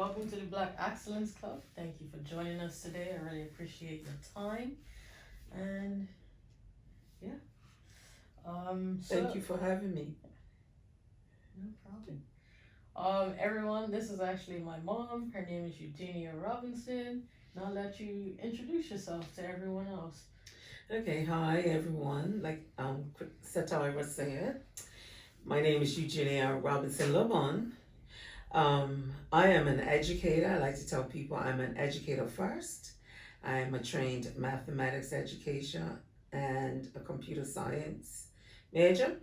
welcome to the Black Excellence Club. Thank you for joining us today. I really appreciate your time. And yeah. Thank you for having me. No problem. Everyone, this is actually my mom. Her name is Eugenia Robinson. And I'll let you introduce yourself to everyone else. Okay, hi everyone. Like Satara was saying, my name is Eugenia L Robinson BEC. I am an educator. I like to tell people I'm an educator first. I am a trained mathematics education and a computer science major.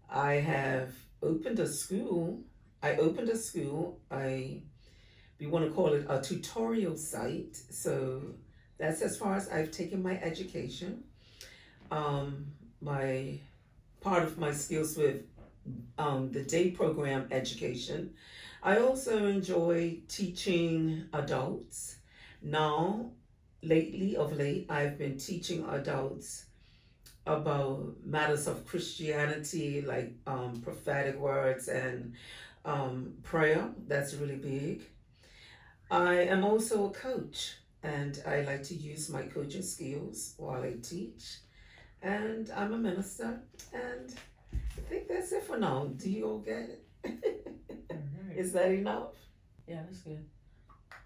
I have opened a school. We want to call it a tutorial site. So that's as far as I've taken my education. My part of my skills with the day program education. I also enjoy teaching adults. Now, of late, I've been teaching adults about matters of Christianity, like prophetic words and prayer. That's really big. I am also a coach, and I like to use my coaching skills while I teach. And I'm a minister, and I think that's it for now. Do you all get it? Alright. Is that enough? Yeah, that's good.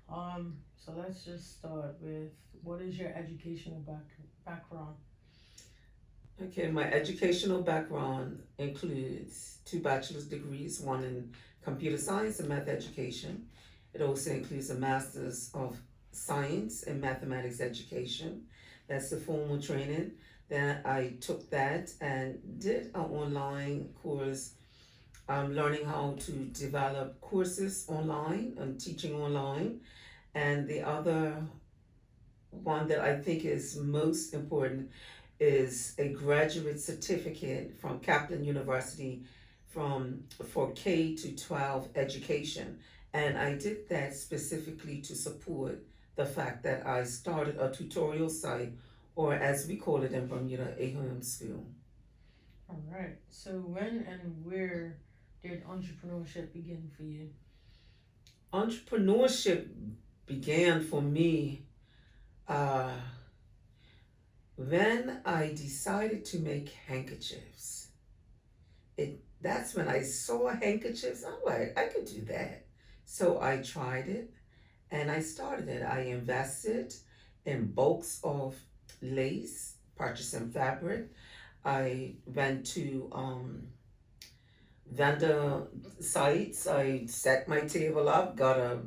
So let's just start with, what is your educational background? Okay, my educational background includes 2 bachelor's degrees, one in computer science and math education. It also includes a master's of science in mathematics education. That's the formal training. Then I took that and did an online course, learning how to develop courses online and teaching online. And the other one that I think is most important is a graduate certificate from Kaplan University for K to 12 education. And I did that specifically to support the fact that I started a tutorial site, or as we call it in Bermuda, a home school. All right. So when and where did entrepreneurship begin for you? Entrepreneurship began for me when I decided to make handkerchiefs. That's when I saw handkerchiefs. I'm like, I could do that. So I tried it and I started it. I invested in bulks of lace, purchasing fabric. I went to vendor sites. I set my table up,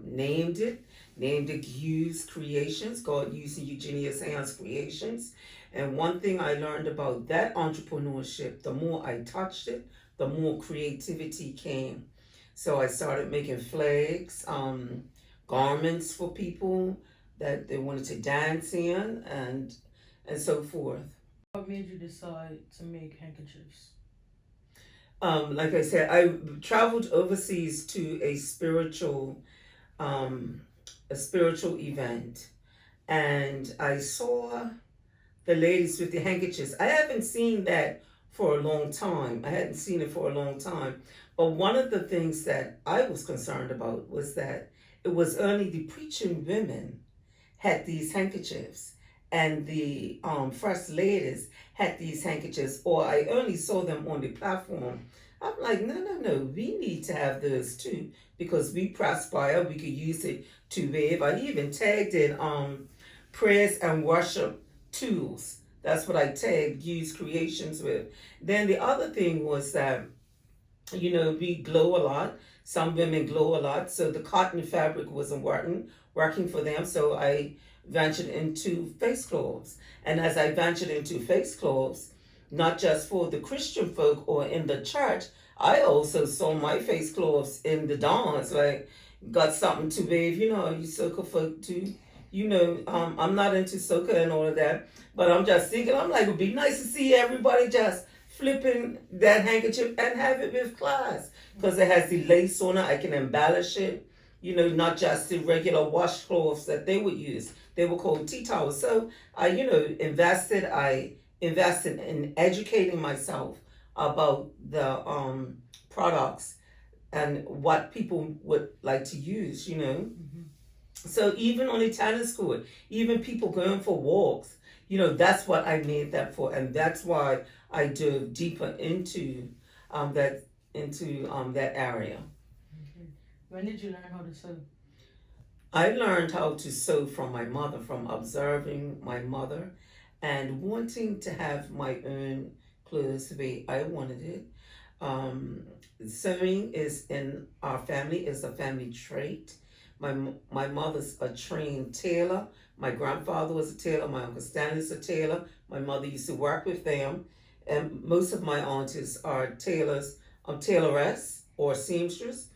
named it Hughes Creations, God using Eugenia's hands creations. And one thing I learned about that entrepreneurship, the more I touched it, the more creativity came. So I started making flags, garments for people that they wanted to dance in, and so forth. What made you decide to make handkerchiefs? Like I said, I traveled overseas to a spiritual event, and I saw the ladies with the handkerchiefs. I haven't seen that for a long time. I hadn't seen it for a long time. But one of the things that I was concerned about was that it was only the preaching women had these handkerchiefs, and the first ladies had these handkerchiefs, or I only saw them on the platform. I'm like, no, we need to have those too, because we perspire, we could use it to wave. I even tagged it prayers and worship tools. That's what I tagged Use Creations with. Then the other thing was that, we glow a lot. Some women glow a lot, so the cotton fabric wasn't working for them. So I ventured into face cloths. And as I ventured into face cloths, not just for the Christian folk or in the church, I also saw my face cloths in the dance, like got something to wave, you soca folk too. I'm not into soca and all of that, but I'm just thinking, I'm like, it would be nice to see everybody just flipping that handkerchief and have it with class, because it has the lace on it. I can embellish it, not just the regular washcloths that they would use. They were called tea towels. So I invested in educating myself about the products and what people would like to use, you know. Mm-hmm. So even on the tennis court, even people going for walks, you know, that's what I made that for, and that's why I dove deeper into that that area. Okay. When did you learn how to sew? I learned how to sew from my mother, from observing my mother, and wanting to have my own clothes the way I wanted it. Um, Sewing is in our family is a family trait. My mother's a trained tailor. My grandfather was a tailor. My uncle Stanley's a tailor. My mother used to work with them, and most of my aunties are tailors, tailoress or seamstress.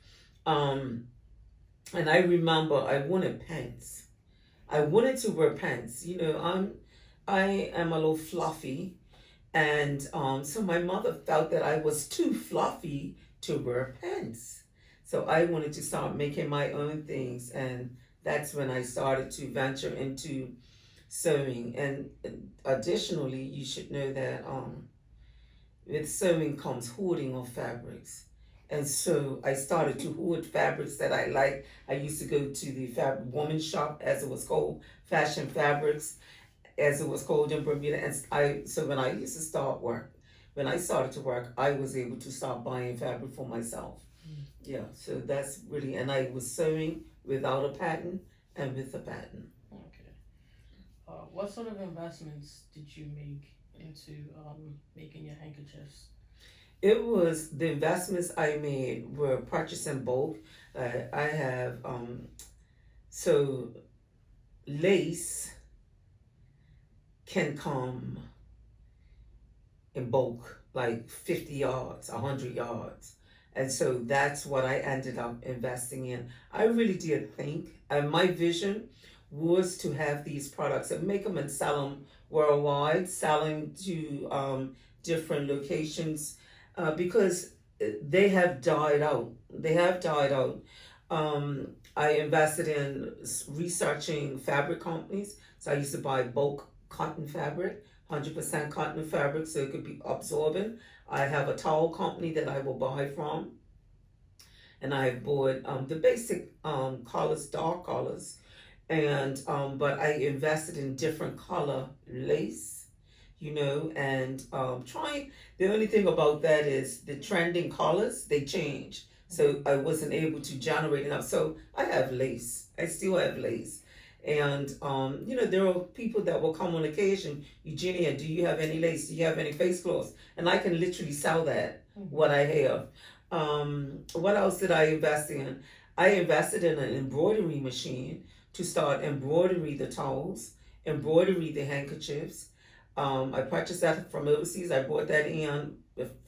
Um, and I remember I wanted pants. I wanted to wear pants. You know, I am a little fluffy, and so my mother felt that I was too fluffy to wear pants. So I wanted to start making my own things, and that's when I started to venture into sewing. And additionally, you should know that with sewing comes hoarding of fabrics. And so I started to hoard fabrics that I like. I used to go to the fabric woman shop, as it was called, Fashion Fabrics, as it was called in Bermuda. And so when I used to start work, when I started to work, I was able to start buying fabric for myself. Yeah, so that's really, and I was sewing without a pattern and with a pattern. Okay. What sort of investments did you make into making your handkerchiefs? It was the investments I made were purchasing bulk. I have so lace can come in bulk, like 50 yards, 100 yards. And so that's what I ended up investing in. I really did think, and my vision was to have these products and make them and sell them worldwide, selling to different locations because they have died out. They have died out. I invested in researching fabric companies. So I used to buy bulk cotton fabric, 100% cotton fabric, so it could be absorbent. I have a towel company that I will buy from. And I bought the basic colors, dark colors. And but I invested in different color lace, you know, and trying. The only thing about that is the trending colors, they change. So I wasn't able to generate enough. So I have lace. I still have lace. And you know, there are people that will come on occasion. Eugenia, do you have any lace? Do you have any face cloths? And I can literally sell that, what I have. What else did I invest in? I invested in an embroidery machine to start embroidery the towels, embroidery the handkerchiefs. I purchased that from overseas. I bought that in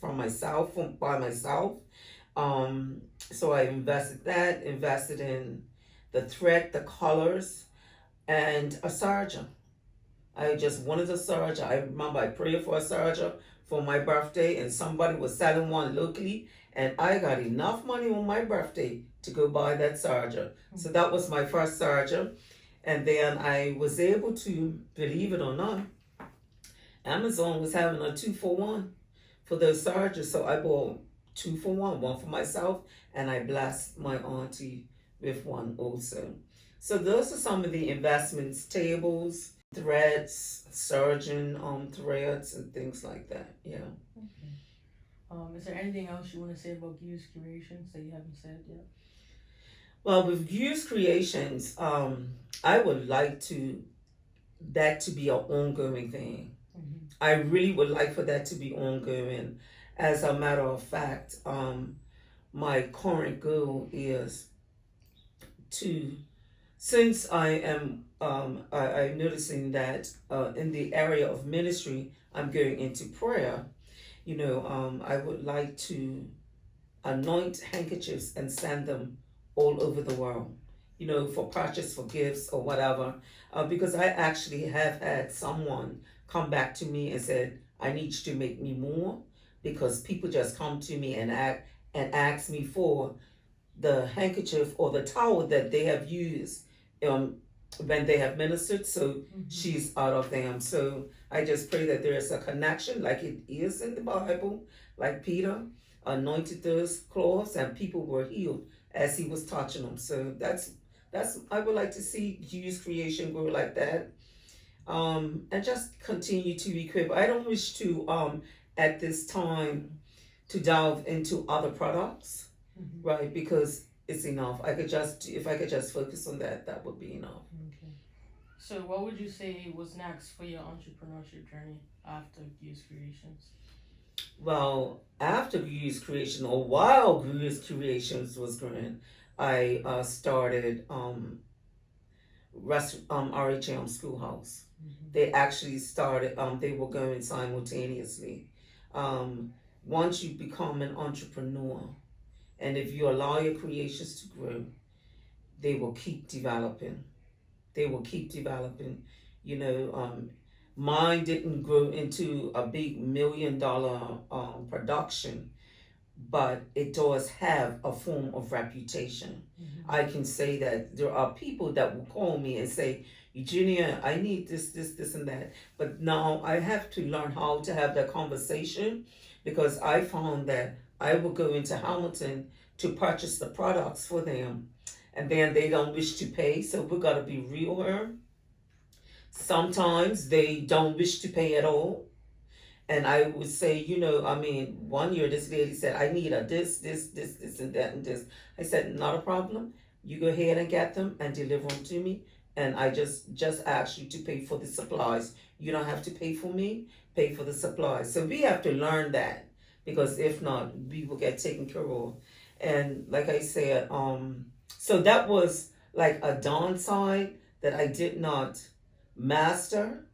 from myself, by myself. So I invested in the thread, the colors, and a serger. I just wanted a serger. I remember I prayed for a serger for my birthday, and somebody was selling one locally, and I got enough money on my birthday to go buy that serger. So that was my first serger. And then I was able to, believe it or not, Amazon was having a 2-for-1 for those sergers. So I bought 2-for-1, one for myself, and I blessed my auntie with one also. So those are some of the investments: tables, threads, surgeon threads, and things like that. Yeah. Okay. Is there anything else you want to say about Gears Creations that you haven't said yet? Well, with Gears Creations, I would like that to be an ongoing thing. I really would like for that to be ongoing. As a matter of fact, my current goal is to, since I am I'm noticing that in the area of ministry, I'm going into prayer. You know, I would like to anoint handkerchiefs and send them all over the world, you know, for purchase, for gifts or whatever. Because I actually have had someone come back to me and said, I need you to make me more, because people just come to me and ask me for the handkerchief or the towel that they have used when they have ministered. So she's out of them. So I just pray that there is a connection, like it is in the Bible, like Peter. anointed those cloths, and people were healed as he was touching them. So that's I would like to see Jews creation grow like that, and just continue to equip. I don't wish to at this time to delve into other products, right? Because it's enough. If I could just focus on that, that would be enough. Okay. So what would you say was next for your entrepreneurship journey after Gears Creations? Well, after Gru's creation, or while Gru's creations was growing, I started RHM Schoolhouse. They actually started. They were going simultaneously. Once you become an entrepreneur, and if you allow your creations to grow, they will keep developing. They will keep developing. You know, mine didn't grow into a big $1 million production, but it does have a form of reputation. I can say that there are people that will call me and say, Eugenia, I need this, and that. But now I have to learn how to have that conversation, because I found that I will go into Hamilton to purchase the products for them, and then they don't wish to pay. So we got to be real here. Sometimes they don't wish to pay at all. And I would say, one year this lady said, I need a this, and that, and this. I said, not a problem. You go ahead and get them and deliver them to me. And I just ask you to pay for the supplies. You don't have to pay for me, pay for the supplies. So we have to learn that, because if not, we will get taken care of. And like I said, so that was like a downside that I did not master.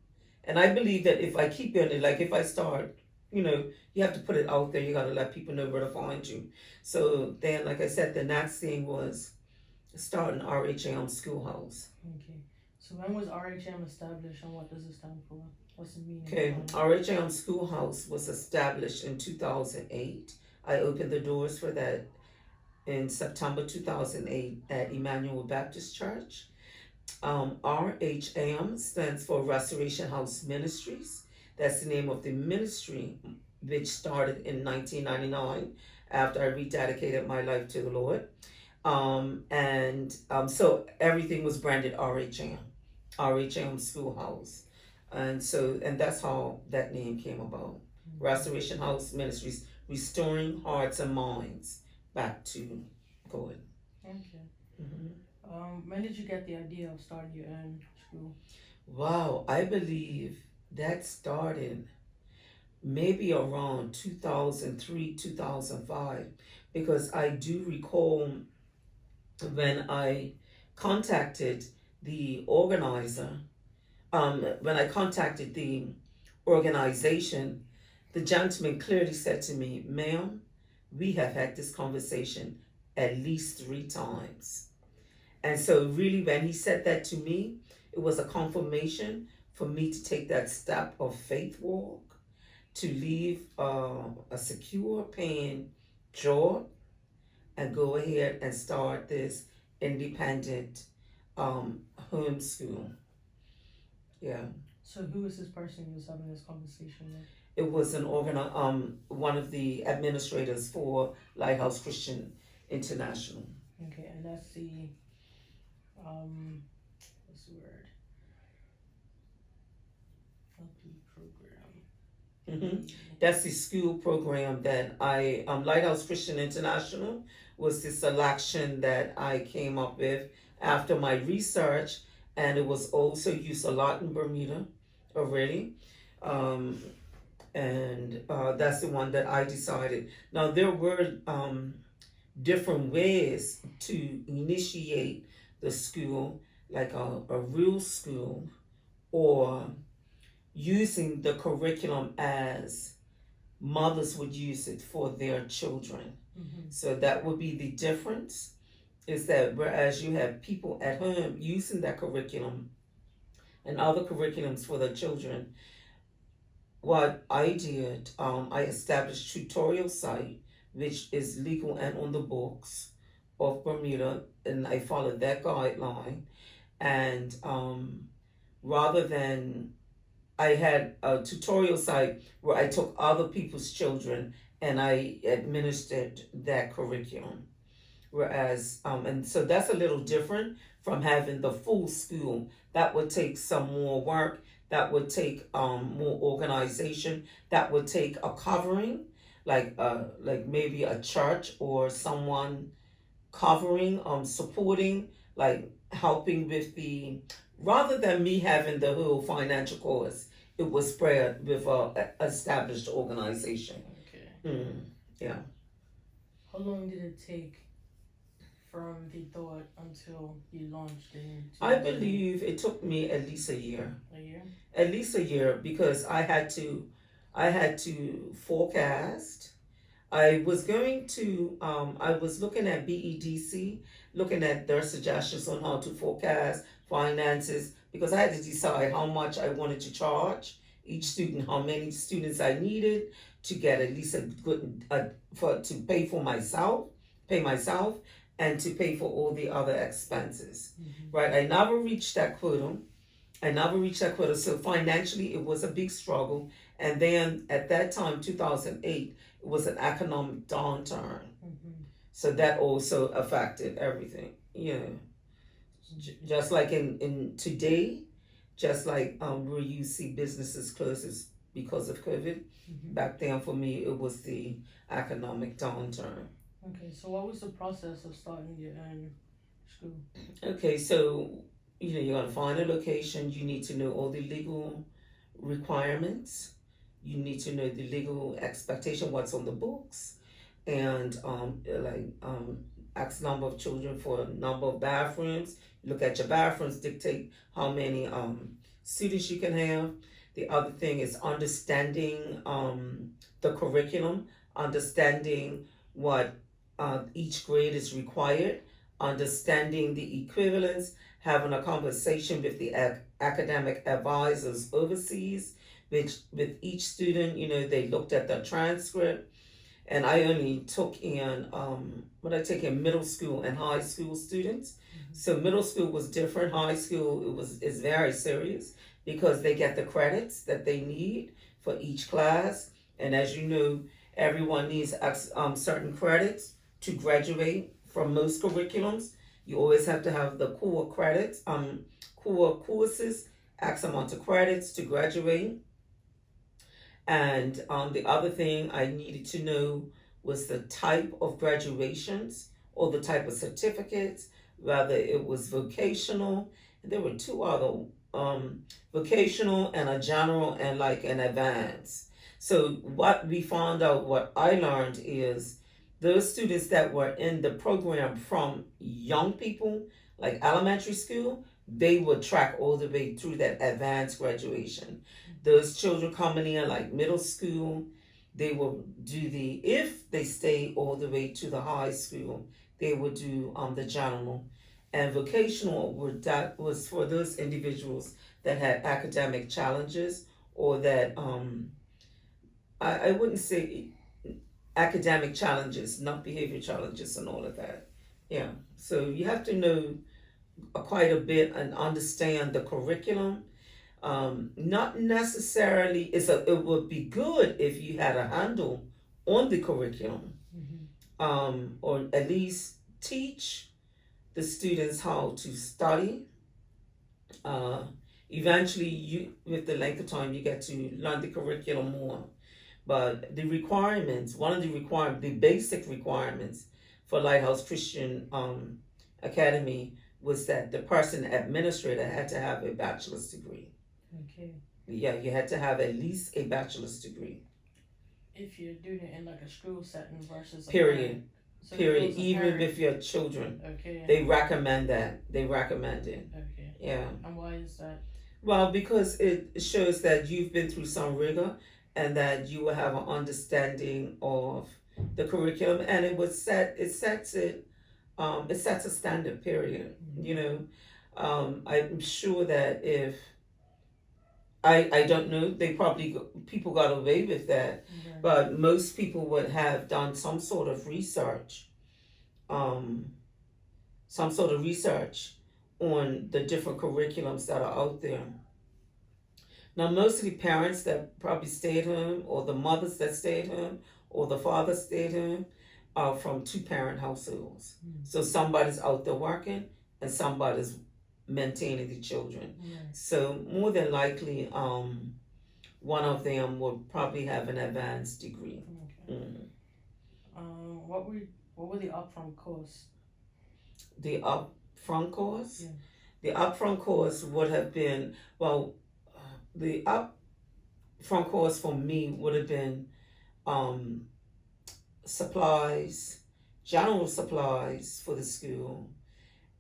And I believe that if I keep doing it, like if I start, you have to put it out there. You got to let people know where to find you. So then, like I said, the next thing was starting RHM Schoolhouse. Okay. So when was RHM established, and what does it stand for? What's the meaning? Okay, RHM Schoolhouse was established in 2008. I opened the doors for that in September 2008 at Emmanuel Baptist Church. RHM stands for Restoration House Ministries. That's the name of the ministry, which started in 1999 after I rededicated my life to the Lord. So everything was branded RHM Schoolhouse. And that's how that name came about. Restoration House Ministries, restoring hearts and minds back to God. Okay. When did you get the idea of starting your own school? Wow, I believe that started maybe around 2003, 2005, because I do recall when I contacted the organizer, when I contacted the organization, the gentleman clearly said to me, ma'am, we have had this conversation at least 3 times. And so really when he said that to me, it was a confirmation for me to take that step of faith walk, to leave a secure paying job and go ahead and start this independent home school. Yeah. So who is this person you was having this conversation with? It was one of the administrators for Lighthouse Christian International. Okay, and that's the what's the word? Program. That's the school program that I Lighthouse Christian International was the selection that I came up with after my research, and it was also used a lot in Bermuda already. And that's the one that I decided. Now there were different ways to initiate the school, like a real school, or using the curriculum as mothers would use it for their children. So that would be the difference, is that whereas you have people at home using that curriculum and other curriculums for their children, what I did, I established a tutorial site which is legal and on the books of Bermuda, and I followed that guideline. And rather than, I had a tutorial site where I took other people's children and I administered that curriculum. Whereas, and so that's a little different from having the full school. That would take some more work. That would take more organization. That would take a covering, like maybe a church or someone covering, supporting, like helping with the, rather than me having the whole financial cost, it was spread with a established organization. Okay. Yeah. How long did it take from the thought until you launched in? I believe it took me at least a year. A year? At least a year, because I had to forecast. I was looking at BEDC, looking at their suggestions on how to forecast finances, because I had to decide how much I wanted to charge each student, how many students I needed to get at least a good, to pay myself, and to pay for all the other expenses. Mm-hmm. Right? I never reached that quota. So financially, it was a big struggle. And then at that time, 2008, it was an economic downturn. Mm-hmm. So that also affected everything. Yeah. Just like in today, just like where you see businesses closes because of COVID, Mm-hmm. back then for me, it was the economic downturn. Okay, so what was the process of starting your own school? Okay, so you're gonna find a location. You need to know all the legal requirements. You need to know the legal expectation, what's on the books, and X number of children for a number of bathrooms. Look at your bathrooms, dictate how many students you can have. The other thing is understanding the curriculum, understanding what each grade is required, understanding the equivalence, having a conversation with the academic advisors overseas, which with each student, they looked at the transcript. And I only took in middle school and high school students. Mm-hmm. So middle school was different. High school is very serious because they get the credits that they need for each class. And as you know, everyone needs certain credits to graduate from most curriculums. You always have to have the core credits, core courses, X amount of credits to graduate. And the other thing I needed to know was the type of graduations or the type of certificates, whether it was vocational. There were two other, vocational and a general and like an advanced. So what I learned is those students that were in the program from young people, like elementary school, they would track all the way through that advanced graduation. Those children coming in like middle school, they will do if they stay all the way to the high school, they would do the general. And vocational that was for those individuals that had academic challenges, or that I wouldn't say academic challenges, not behavior challenges and all of that. Yeah. So you have to know quite a bit and understand the curriculum. Not necessarily it would be good if you had a handle on the curriculum, mm-hmm. Or at least teach the students how to study. Eventually, with the length of time, you get to learn the curriculum more. But the basic requirements for Lighthouse Christian Academy was that the administrator had to have a bachelor's degree. Okay. Yeah, you had to have at least a bachelor's degree. If you're doing it in like a school setting versus Period. Even with your children. Okay. They recommend that. They recommend it. Okay. Yeah. And why is that? Well, because it shows that you've been through some rigor and that you will have an understanding of the curriculum, and it sets a standard, period. Mm-hmm. I'm sure that if I don't know, people got away with that, mm-hmm. but most people would have done some sort of research on the different curriculums that are out there. Now, most of the parents that probably stay at home, or the mothers that stay at home, or the father stayed home are from two-parent households. So somebody's out there working and somebody's maintaining the children. So more than likely, one of them will probably have an advanced degree. What were the upfront costs? The upfront costs? Yeah. The upfront costs would have been, the upfront cost for me would have been supplies, general supplies for the school,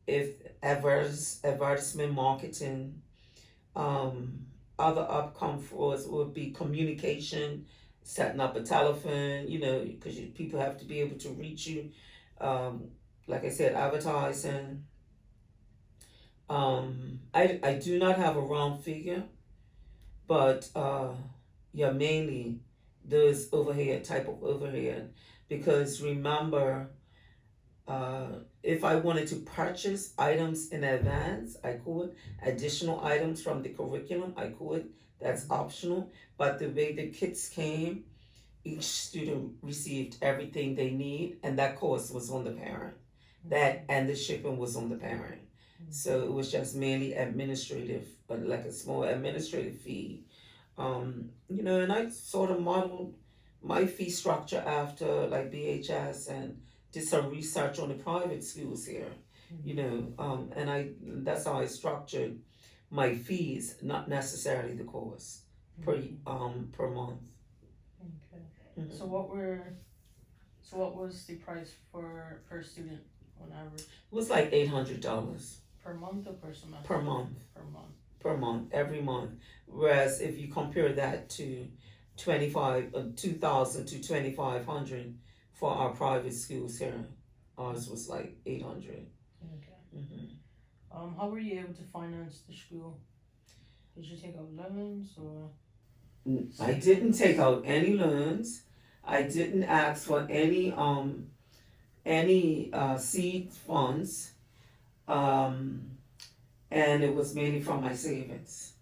if advertisement marketing, other upcome costs would be communication, setting up a telephone, because people have to be able to reach you. Like I said, advertising. I do not have a round figure, but mainly those type of overhead, because remember, if I wanted to purchase items in advance, I could. Additional items from the curriculum, I could. That's optional. But the way the kits came, each student received everything they need, and that cost was on the parent. That and the shipping was on the parent. So it was just mainly administrative, but like a small administrative fee. And I sort of modeled my fee structure after like BHS and did some research on the private schools here, and that's how I structured my fees, not necessarily the cost per month. Okay. So what was the price per student on average? It was like $800 per month or per semester? per month. Per month, every month. Whereas if you compare that to 2,000 to 2,500 for our private schools here, ours was like 800. Okay. How were you able to finance the school? Did you take out loans or? I didn't take out any loans. I didn't ask for any seed funds, and it was mainly from my savings.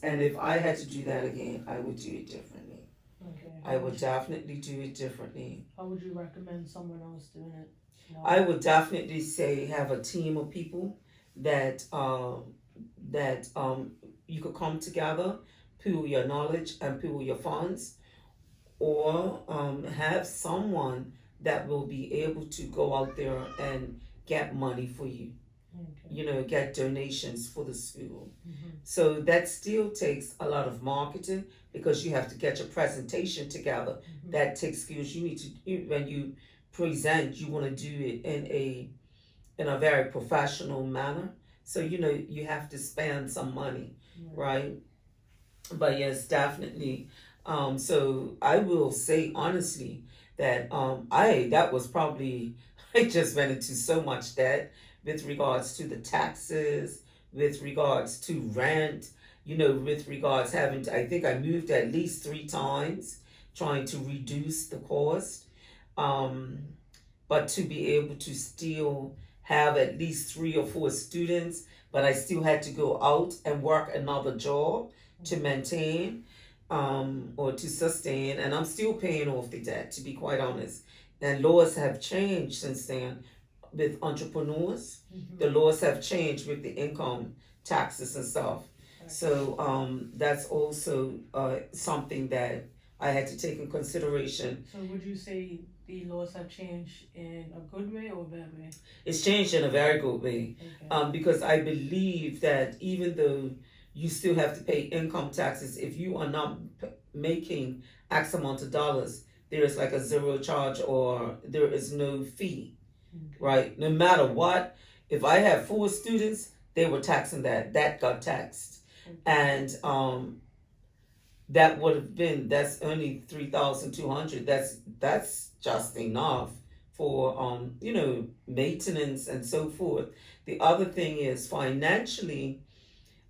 And if I had to do that again, I would do it differently. Okay. I would definitely do it differently. How would you recommend someone else doing it? I would definitely say have a team of people that you could come together, pool your knowledge and pool your funds, or have someone that will be able to go out there and get money for you. Get donations for the school. So that still takes a lot of marketing, because you have to get your presentation together. That takes skills. You need to, when you present, you want to do it in a very professional manner. So you have to spend some money, right? But yes, definitely. So I will say honestly that that was probably I just went into so much debt with regards to the taxes, with regards to rent, with regards having to, I think I moved at least 3 times trying to reduce the cost. But to be able to still have at least 3 or 4 students, but I still had to go out and work another job to maintain or to sustain, and I'm still paying off the debt, to be quite honest. And laws have changed since then with entrepreneurs. The laws have changed with the income taxes and stuff. So that's also something that I had to take in consideration. So would you say the laws have changed in a good way or a bad way? It's changed in a very good way. Because I believe that even though you still have to pay income taxes, if you are not making X amount of dollars, there is like a zero charge or there is no fee, right? No matter what, if I had 4 students, they were taxing that got taxed. And that would have been, that's only 3,200. That's just enough for maintenance and so forth. The other thing is financially,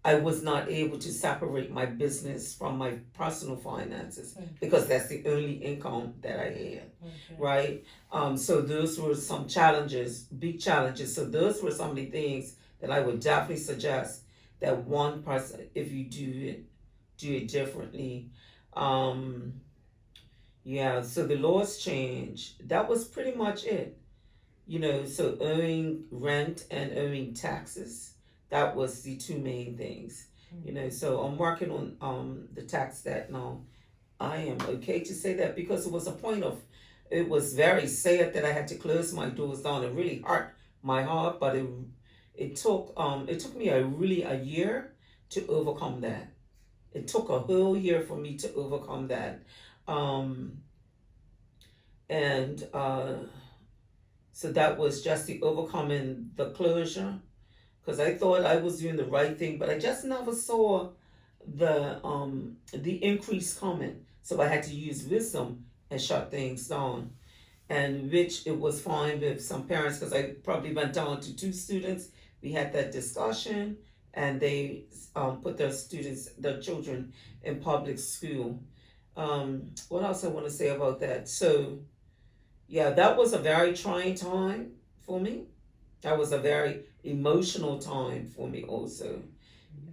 I was not able to separate my business from my personal finances because that's the only income that I had, right? So those were some challenges, big challenges. So those were some of the things that I would definitely suggest that one person, if you do it differently. Yeah, so the laws changed. That was pretty much it. So owing rent and owing taxes, that was the two main things. So I'm working on the tax debt now. I am okay to say that because it was a point of, it was very sad that I had to close my doors down. It really hurt my heart, but it took me a year to overcome that. It took a whole year for me to overcome that. Um, and So that was just the overcoming the closure, because I thought I was doing the right thing, but I just never saw the increase coming. So I had to use wisdom and shut things down. And which it was fine with some parents, because I probably went down to two students. We had that discussion, and they put their children in public school. What else I want to say about that? So yeah, that was a very trying time for me. That was a very emotional time for me also.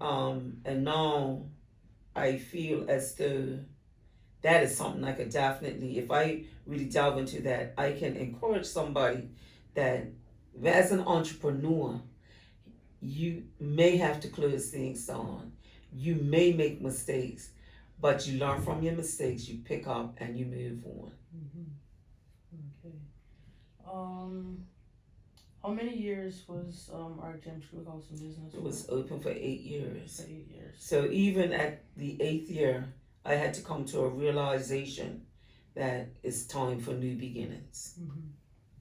And now I feel as though that is something I could definitely, if I really delve into that, I can encourage somebody that as an entrepreneur, you may have to close things down. You may make mistakes, but you learn from your mistakes, you pick up and you move on. Okay. How many years was our gym Schoolhouse in business? It was open for 8 years. For 8 years. So even at the 8th year, I had to come to a realization that it's time for new beginnings.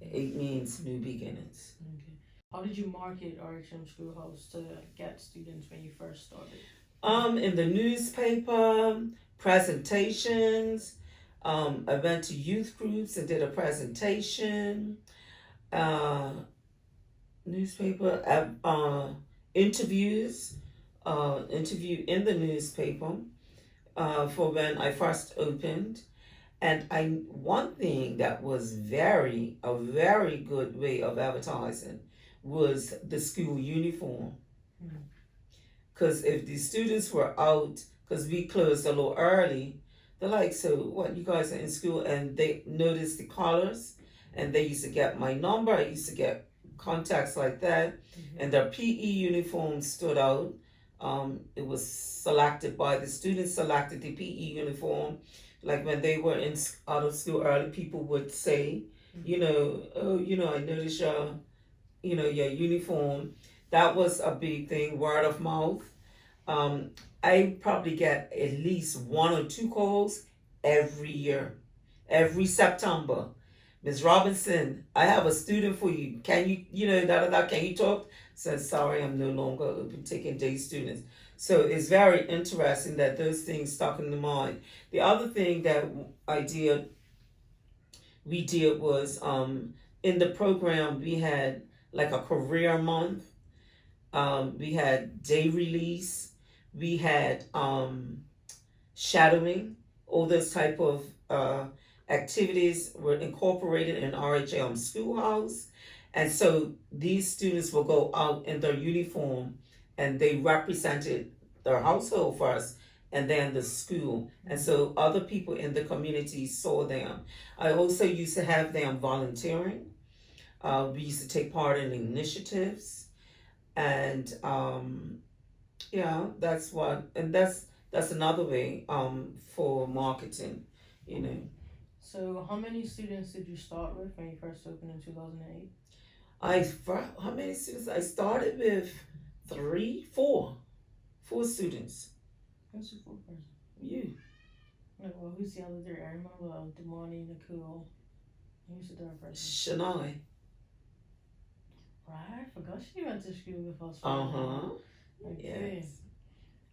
8 means new beginnings. Okay. How did you market RHM Schoolhouse to get students when you first started? In the newspaper, presentations. I went to youth groups and did a presentation. Newspaper, interviews, interview in the newspaper for when I first opened. And one thing that was a very good way of advertising was the school uniform. Because if the students were out, because we closed a little early, they're like, so what, you guys are in school? And they noticed the colors, and they used to get my number. I used to get contacts like that. And their PE uniform stood out. It was selected by the students, selected the PE uniform. Like when they were out of school early, people would say, I noticed your uniform. That was a big thing, word of mouth. I probably get at least 1 or 2 calls every year, every September. Ms. Robinson, I have a student for you. Can you, can you talk? Said, sorry, I'm no longer taking day students. So it's very interesting that those things stuck in the mind. The other thing that we did was in the program, we had like a career month. We had day release. We had shadowing. All those type of activities were incorporated in RHM Schoolhouse. And so these students will go out in their uniform, and they represented their household first and then the school. And so other people in the community saw them. I also used to have them volunteering. We used to take part in initiatives. And that's another way for marketing, So how many students did you start with when you first opened in 2008? How many students? I started with 4 students. Who's the 4th person? You. No, well, who's the other 3? I remember Damani, Nicole. Who's the 3rd person? Shania. Right, I forgot she went to school with us. Okay. Yes.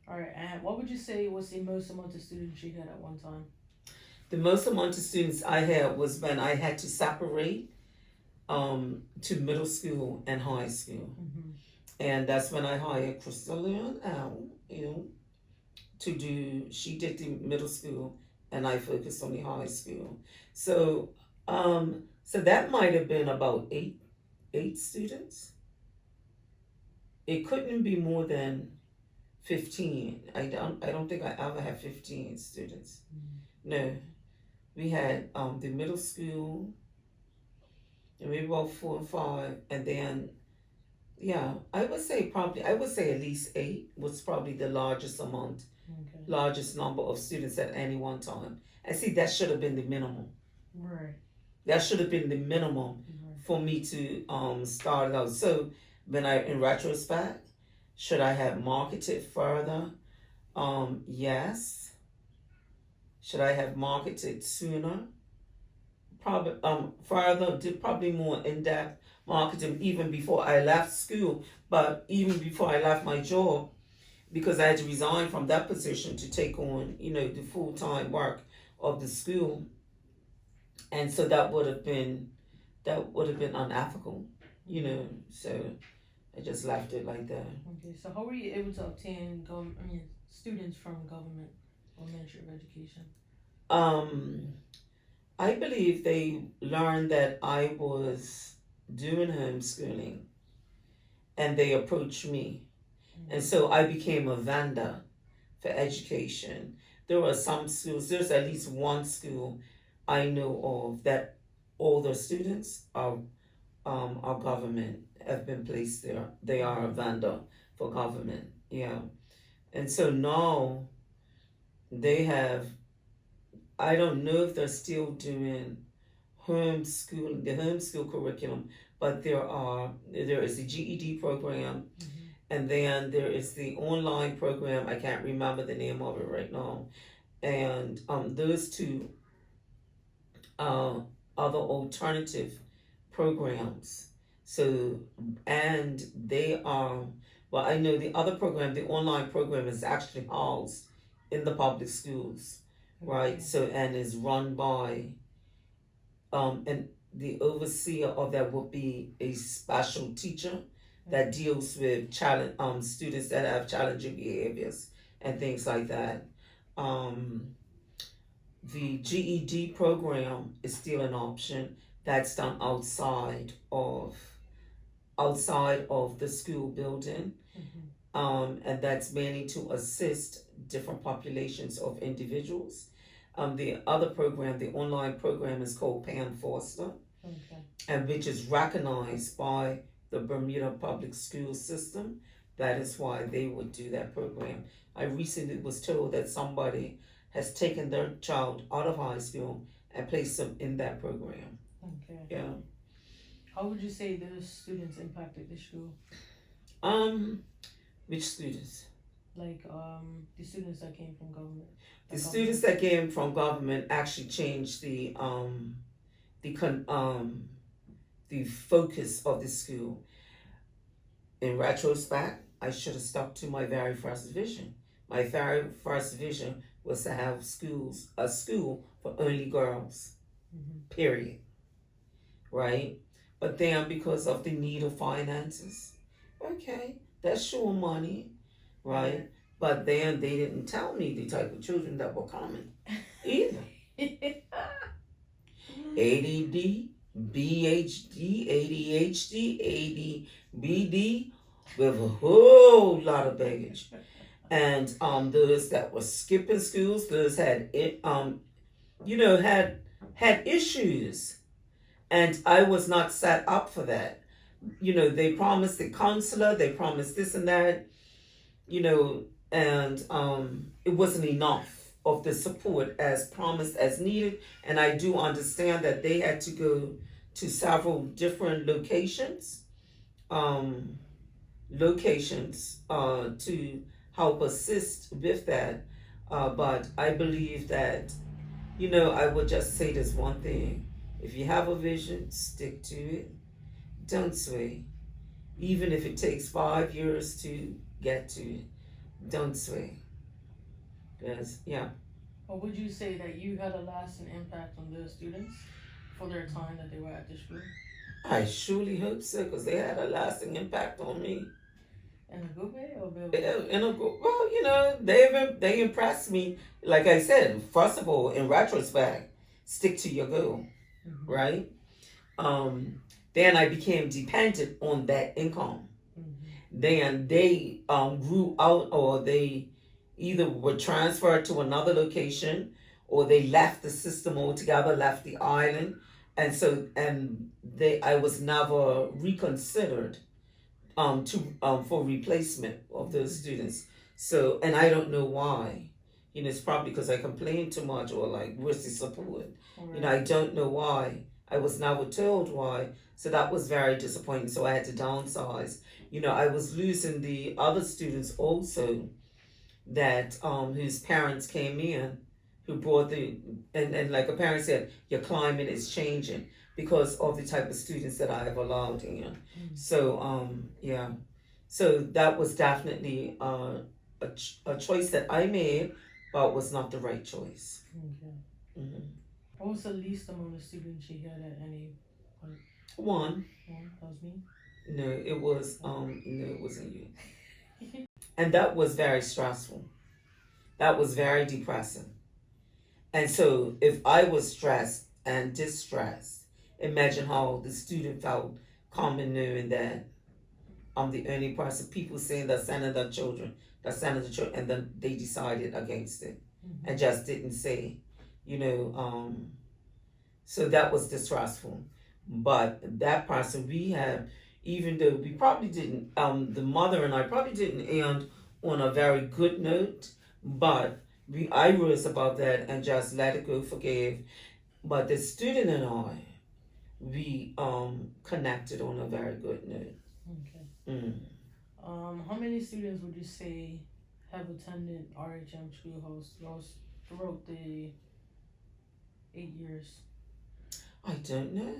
Alright, and what would you say was the most amount of students you had at one time? The most amount of students I had was when I had to separate to middle school and high school. And that's when I hired Crystalline Al, she did the middle school and I focused on the high school. So that might have been about 8 students. It couldn't be more than 15. I don't think I ever had 15 students. No. We had the middle school, and maybe about 4 and 5, and then yeah, I would say at least 8 was probably the Okay. largest number of students at any one time. And see, that should have been the minimum. Right. That should have been the minimum Right. for me to start out. So when in retrospect, should I have marketed further? Yes. Should I have marketed sooner? Probably further, did probably more in-depth marketing even before I left school, but even before I left my job, because I had to resign from that position to take on, the full-time work of the school. And so that would have been unethical, so I just left it like that. Okay. So how were you able to obtain students from government or Ministry of Education? Um, I believe they learned that I was doing homeschooling and they approached me. And so I became a vendor for education. There were some schools, there's at least one school I know of that all their students are government, have been placed there. They are a vendor for government, yeah. And so now they have, I don't know if they're still doing the homeschool curriculum, but there is the GED program, and then there is the online program. I can't remember the name of it right now. And those two other alternative programs. So, and they are, well, I know the other program, the online program, is actually housed in the public schools, right? So, and is run by, and the overseer of that would be a special teacher that deals with students that have challenging behaviors and things like that. The GED program is still an option that's done outside of the school building, and that's mainly to assist different populations of individuals. The other program, the online program, is called Pam Foster, and which is recognized by the Bermuda public school system. That is why they would do that program. I recently was told that somebody has taken their child out of high school and placed them in that program. Okay. Yeah. How would you say those students impacted the school? Which students? Like the students that came from government. The students that came from government actually changed the focus of the school. In retrospect, I should have stuck to my very first vision. My very first vision was to have a school for only girls, period, right? But then because of the need of finances, okay, that's sure money, right? But then they didn't tell me the type of children that were coming either. ADD, BHD, ADHD, ADBD, with a whole lot of baggage. And those that were skipping schools, those had had issues, and I was not set up for that. They promised the counselor, they promised this and that, and it wasn't enough of the support as promised, as needed. And I do understand that they had to go to several different locations to help assist with that. But I believe that, I would just say this one thing. If you have a vision, stick to it. Don't sway. Even if it takes 5 years to get to it, don't sway. Because, yeah. Or would you say that you had a lasting impact on those students for their time that they were at the school? I surely hope so, because they had a lasting impact on me. In a good way or a bad way? Well, they impressed me. Like I said, first of all, in retrospect, stick to your goal, right? Then I became dependent on that income. Then they grew out, or they either were transferred to another location, or they left the system altogether, left the island, and so I was never reconsidered to for replacement of those students. So, and I don't know why. It's probably because I complained too much or like where's the support. Right. I don't know why. I was never told why. So that was very disappointing. So I had to downsize. I was losing the other students also that whose parents came in, who brought and like a parent said, your climate is changing because of the type of students that I have allowed in. So yeah, so that was definitely a choice that I made, but was not the right choice. Okay. Mm-hmm. What was the least amount of students you had at any point? One. That was me. No, it wasn't you. And that was very stressful. That was very depressing. And so if I was stressed and distressed, imagine how the student felt coming knowing that I'm the only person, people saying they're sending their children, and then they decided against it and just didn't say, so that was distressful. But that person we had, even though we probably didn't, the mother and I probably didn't end on a very good note, but I rose above that and just let it go, forgave. But the student and I, we connected on a very good note. Okay. How many students would you say have attended RHM Schoolhouse throughout the 8 years? I don't know.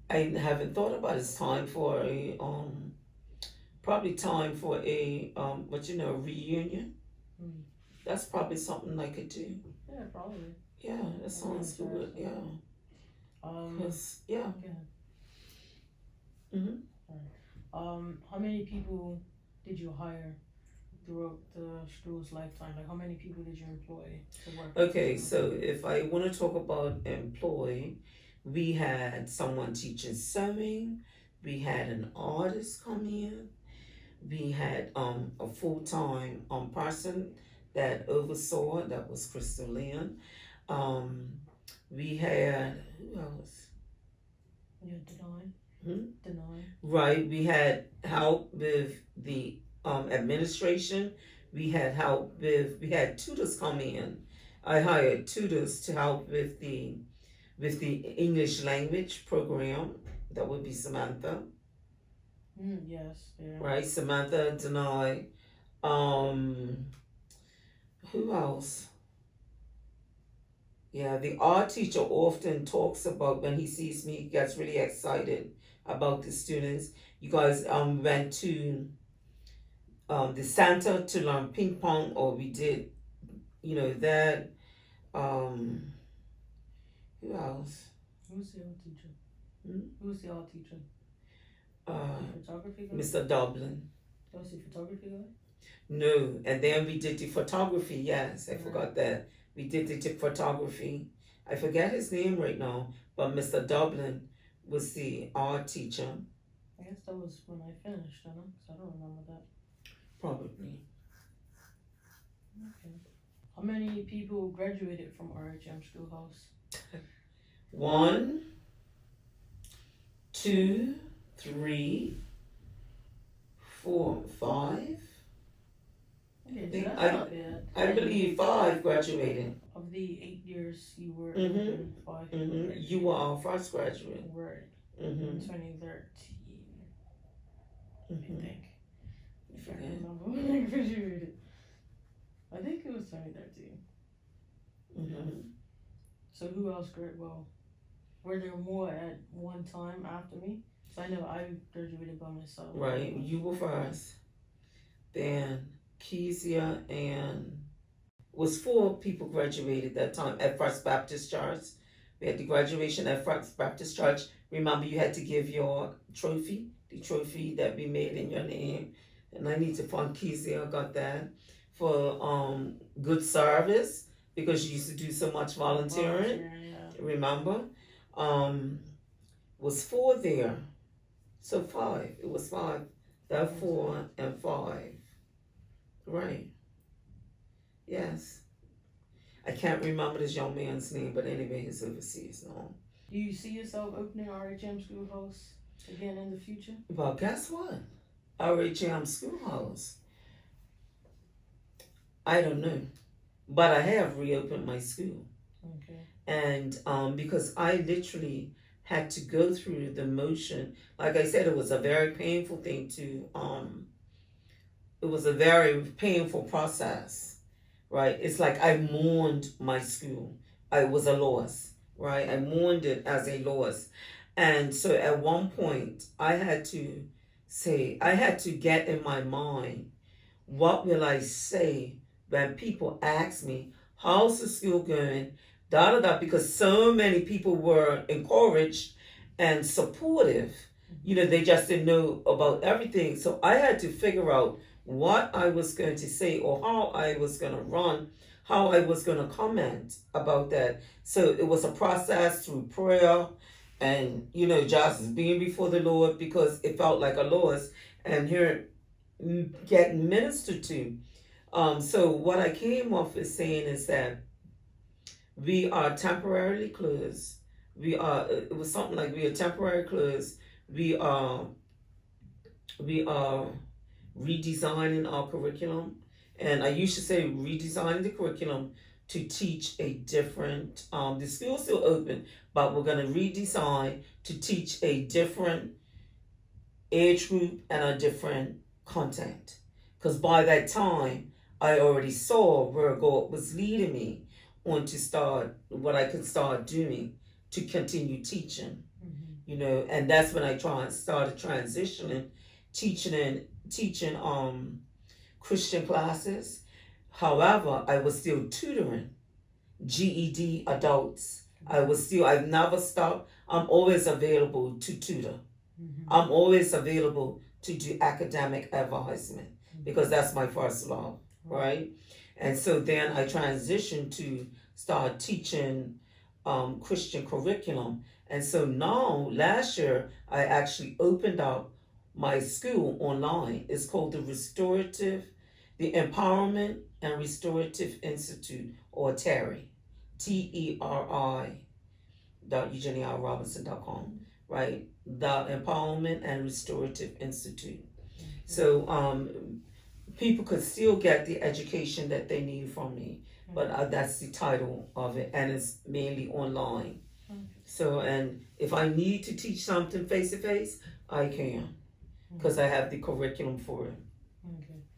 I haven't thought about it. It's time for a probably time for a reunion. That's probably something I could do. Yeah, probably. Yeah, that sounds good. Yeah. Yeah. Mm-hmm. How many people did you hire throughout the school's lifetime? Like, how many people did you employ to work? Okay, so if I want to talk about employee, we had someone teaching sewing. We had an artist come in. We had a full-time person that oversaw. That was Crystal Lynn. We had who else? Yeah, Denai. Right. We had help with the administration. We had tutors come in. I hired tutors to help with the English language program. That would be Samantha. Yes. Yeah. Right, Samantha, Denai. Who else? Yeah, the art teacher often talks about when he sees me, he gets really excited about the students. You guys went to the center to learn ping pong, or we did, that. Who else? Who's the art teacher? Who's the art teacher? Photography guy? Mr. Dublin. That was the photography guy? No, and then we did the photography. Yes, I forgot that. We did the photography. I forget his name right now, but Mr. Dublin was the art teacher. I guess that was when I finished, because I don't remember that. Probably. Okay. How many people graduated from RHM Schoolhouse? 1, 2, 3, 4, 5. Okay, so I believe 5 graduated. Of the 8 years you were in 5. You were our first graduate. Right. In 2013. I think. If I remember when I graduated. I think it was 2013. So who else graduated? Well, were there more at one time after me? So I know I graduated by myself. Right, you were first. Then Kezia and was 4 people graduated that time at First Baptist Church. We had the graduation at First Baptist Church. Remember, you had to give your trophy, the trophy that we made in your name. And I need to find Kezia got that for good service because you used to do so much volunteering. Remember? Was 4 there. So 5. It was 5. That 4 and 5. Right. Yes. I can't remember this young man's name, but anyway, he's overseas now. Do you see yourself opening RHM Schoolhouse again in the future? Well, guess what? RHM Schoolhouse. I don't know, but I have reopened my school. Okay. And because I literally had to go through the motion, like I said, it was a very painful thing to it was a very painful process, right? It's like I mourned my school. It was a loss, right? I mourned it as a loss. And so at one point I had to get in my mind, what will I say when people ask me, how's the school going? Da da da, because so many people were encouraged and supportive. You know, they just didn't know about everything. So I had to figure out what I was going to say or how I was going to run, how I was going to comment about that. So it was a process through prayer and, you know, just being before the Lord, because it felt like a loss and here getting ministered to. So what I came off is saying is that we are temporarily closed. It was something like we are temporarily closed. We are redesigning our curriculum. And I used to say redesigning the curriculum to teach a different, the school's still open, but we're going to redesign to teach a different age group and a different content. Because by that time, I already saw where God was leading me on to start what I could start doing to continue teaching. You know, and that's when I started transitioning, teaching Christian classes. However, I was still tutoring GED adults. I've never stopped. I'm always available to tutor. I'm always available to do academic advisement because that's my first love, right? And so then I transitioned to start teaching Christian curriculum. And so now, last year, I actually opened up my school online. It's called the Empowerment and Restorative Institute, or TERI, TERI.EugeniaLRobinson.com, right? The Empowerment and Restorative Institute. So people could still get the education that they need from me, but that's the title of it, and it's mainly online. So, and if I need to teach something face to face, I can, because I have the curriculum for it,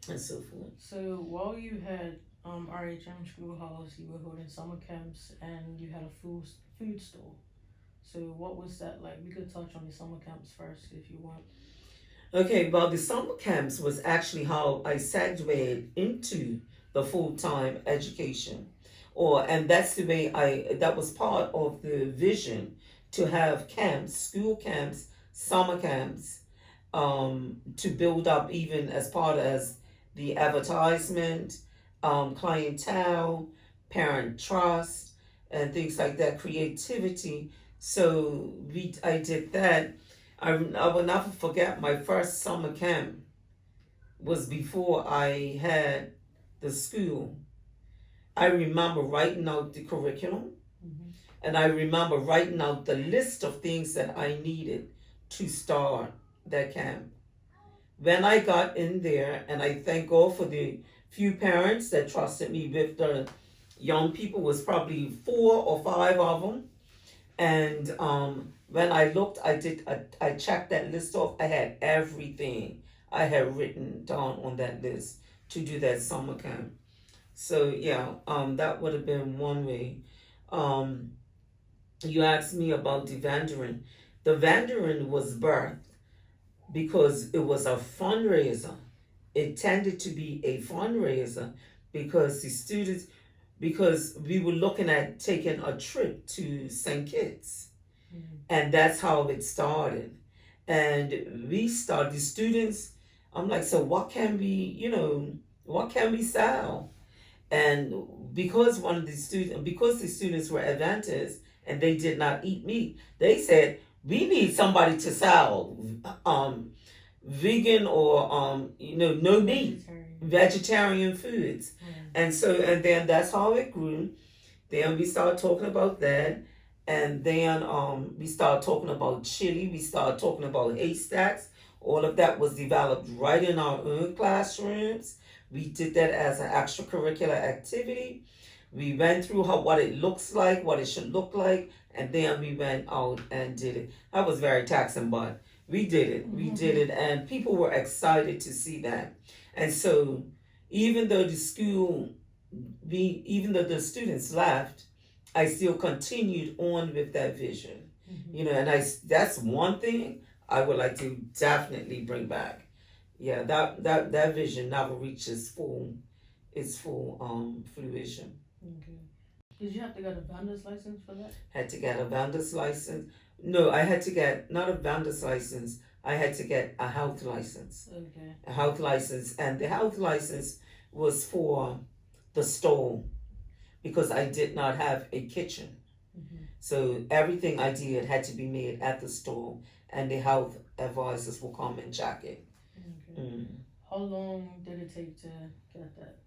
and so forth. So while you had RHM Schoolhouse, you were holding summer camps, and you had a food store. So what was that like? We could touch on the summer camps first, if you want. Okay, well, the summer camps was actually how I segued into the full-time education. And that's the way that was part of the vision, to have camps, school camps, summer camps, to build up even as part as the advertisement, clientele, parent trust, and things like that, creativity. So I did that. I will never forget my first summer camp was before I had the school. I remember writing out the curriculum, and I remember writing out the list of things that I needed to start that camp. When I got in there, and I thank God for the few parents that trusted me with the young people, was probably 4 or 5 of them. And when I looked, I checked that list off. I had everything I had written down on that list to do that summer camp. So yeah, that would have been one way. You asked me about the Vandarin. The Vandarin was birthed because it was a fundraiser. It tended to be a fundraiser because because we were looking at taking a trip to St. Kitts. And that's how it started. And the students, I'm like, so what can we sell? And because the students were Adventists and they did not eat meat, they said, we need somebody to sell vegan or no meat, vegetarian foods. And then that's how it grew. Then we started talking about that. And then we started talking about chili. We started talking about haystacks. All of that was developed right in our own classrooms. We did that as an extracurricular activity. We went through what it looks like, what it should look like, and then we went out and did it. That was very taxing, but we did it. We did it, and people were excited to see that. And so, even though even though the students left, I still continued on with that vision, and that's one thing I would like to definitely bring back. Yeah, that vision never reaches its full fruition. Okay. Did you have to get a vendor's license for that? Had to get a vendor's license. No, I had to get not a vendor's license. I had to get a health license. Okay. A health license, and the health license was for the store, because I did not have a kitchen. So everything I did had to be made at the store, and the health advisors will come and check it. Okay. How long did it take to get that?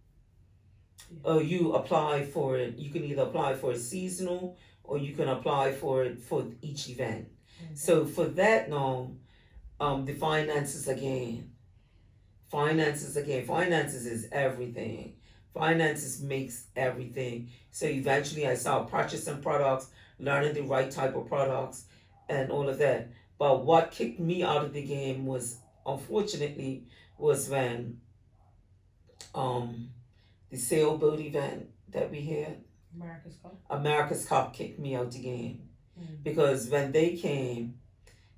Yeah. Oh, you apply for it. You can either apply for a seasonal, or you can apply for it for each event. Okay. So for that, no, the finances again. Finances is everything. Finances makes everything. So eventually I started purchasing products, learning the right type of products, and all of that. But what kicked me out of the game was, unfortunately, was when the sailboat event that we had, America's Cup kicked me out the game. Because when they came,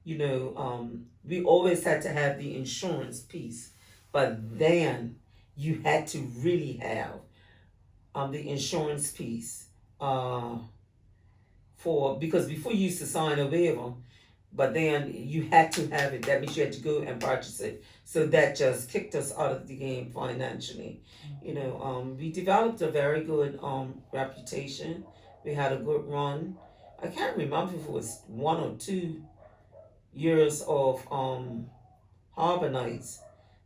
we always had to have the insurance piece, but then you had to really have the insurance piece because before you used to sign a waiver, but then you had to have it. That means you had to go and purchase it. So that just kicked us out of the game financially. We developed a very good reputation. We had a good run. I can't remember if it was 1 or 2 years of Harbor Nights,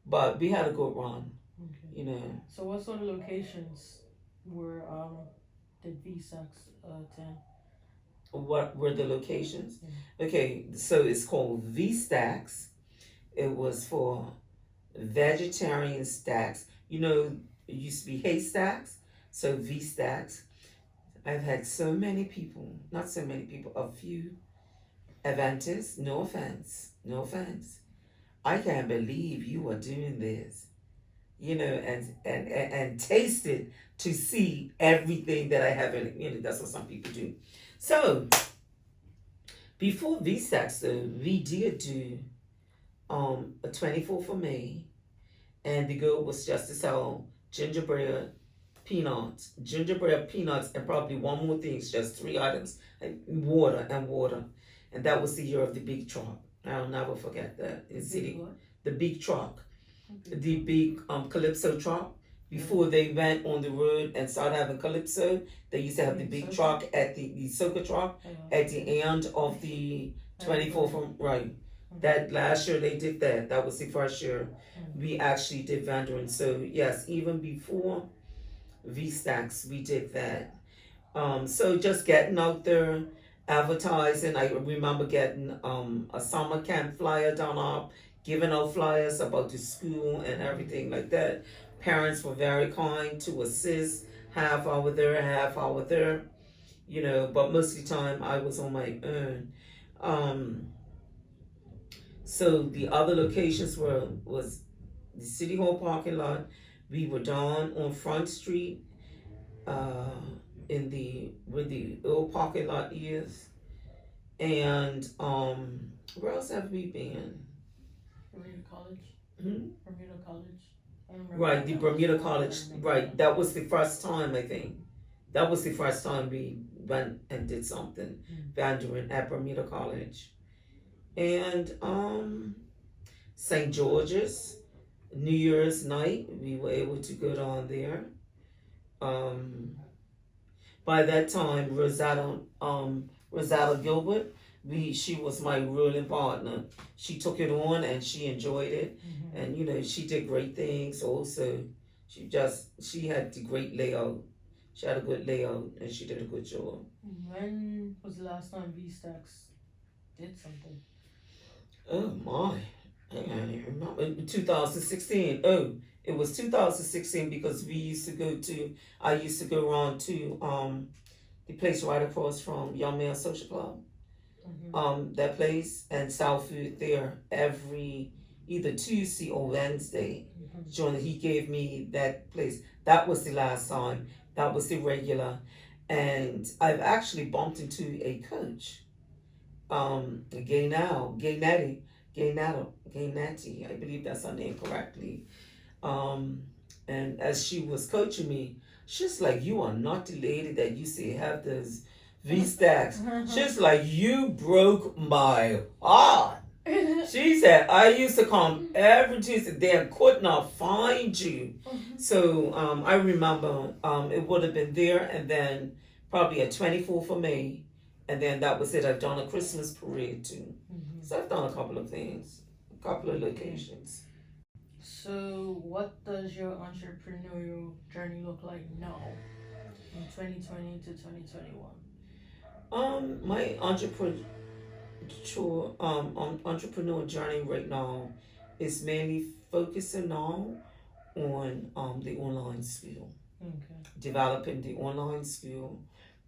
but we had a good run. Okay. So what sort of locations were did VSACs attend? What were the locations? Okay, so it's called V-Stacks. It was for vegetarian stacks. It used to be haystacks, so V-Stacks. I've had so many people, not so many people, a few Adventists, no offense. I can't believe you are doing this. And taste it to see everything that I have in it. That's what some people do. So, before VSACs, though, we did do a 24th of May, and the goal was just to sell gingerbread peanuts, and probably one more thing, just 3 items, and water. And that was the year of the big truck. I'll never forget that. The big truck, the big Calypso truck. Before they went on the road and started having Calypso, they used to have the big truck at the soca truck at the end of the 24th, right. That last year they did that. That was the first year we actually did vendoring. So yes, even before V-Stacks, we did that. So just getting out there, advertising. I remember getting a summer camp flyer done up, giving out flyers about the school and everything like that. Parents were very kind to assist, half hour there, but most of the time I was on my own. So the other locations was the City Hall parking lot. We were down on Front Street, where the old parking lot is, and where else have we been? Bermuda College. Bermuda College. Right, the Bermuda College. Right, that was the first time, I think. That was the first time we went and did something vendoring at Bermuda College. And St. George's, New Year's night, we were able to go down there. By that time, Rosetta Gilbert, she was my ruling partner. She took it on and she enjoyed it, and she did great things. Also, she had the great layout She had a good layout and she did a good job. When was the last time V-Stacks did something? Oh my. I can't even remember. In 2016. Oh, it was 2016 because I used to go around to the place right across from Young Man Social Club. That place and South Food there every either Tuesday or Wednesday. John, he gave me that place. That was the last time. That was the regular. And I've actually bumped into a coach, Gaynati, I believe that's her name correctly. And as she was coaching me, she's like, "You are not the lady that used to have those V-Stacks." She's like, "You broke my heart." She said, "I used to come every Tuesday there and could not find you." So I remember it would have been there and then probably a 24th of May. And then that was it. I've done a Christmas parade too. So I've done a couple of things, a couple of locations. So what does your entrepreneurial journey look like now in 2020 to 2021? My entrepreneur journey right now is mainly focusing now on the online school. Okay. Developing the online school,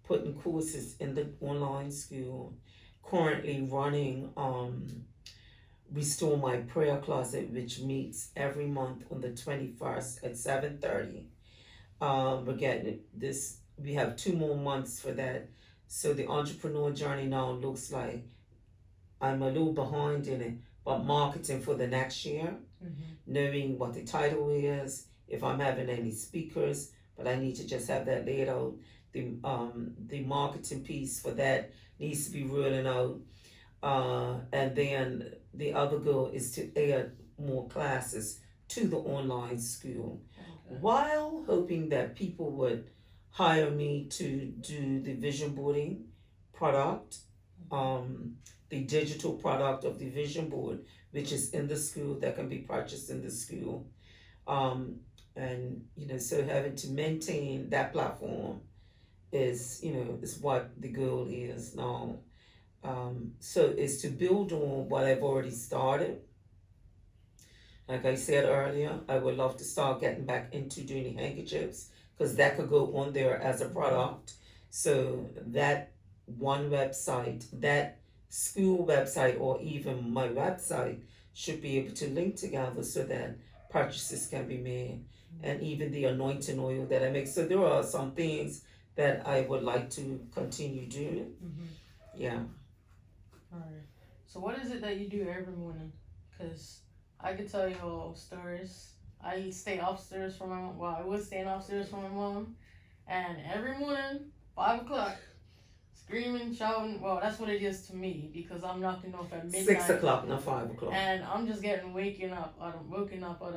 putting courses in the online school, currently running Restore My Prayer Closet, which meets every month on the 21st at 7:30. We're getting this, we have 2 more months for that. So the entrepreneur journey now looks like I'm a little behind in it, but marketing for the next year, knowing what the title is, if I'm having any speakers, but I need to just have that laid out. The marketing piece for that needs to be rolling out. And then the other goal is to add more classes to the online school, while hoping that people would hire me to do the vision boarding product, the digital product of the vision board, which is in the school that can be purchased in the school. And so having to maintain that platform is what the goal is now. So it's to build on what I've already started. Like I said earlier, I would love to start getting back into doing the handkerchiefs because that could go on there as a product. So that one website, that school website, or even my website should be able to link together so that purchases can be made, and even the anointing oil that I make. So there are some things that I would like to continue doing. Yeah. All right. So what is it that you do every morning? Because I could tell you all stories. I stay upstairs from my mom. Well, I was staying upstairs from my mom, and every morning, 5 o'clock, screaming, shouting. Well, that's what it is to me because I'm knocking off at midnight. 6 o'clock, not 5 o'clock. And I'm just getting woken up out of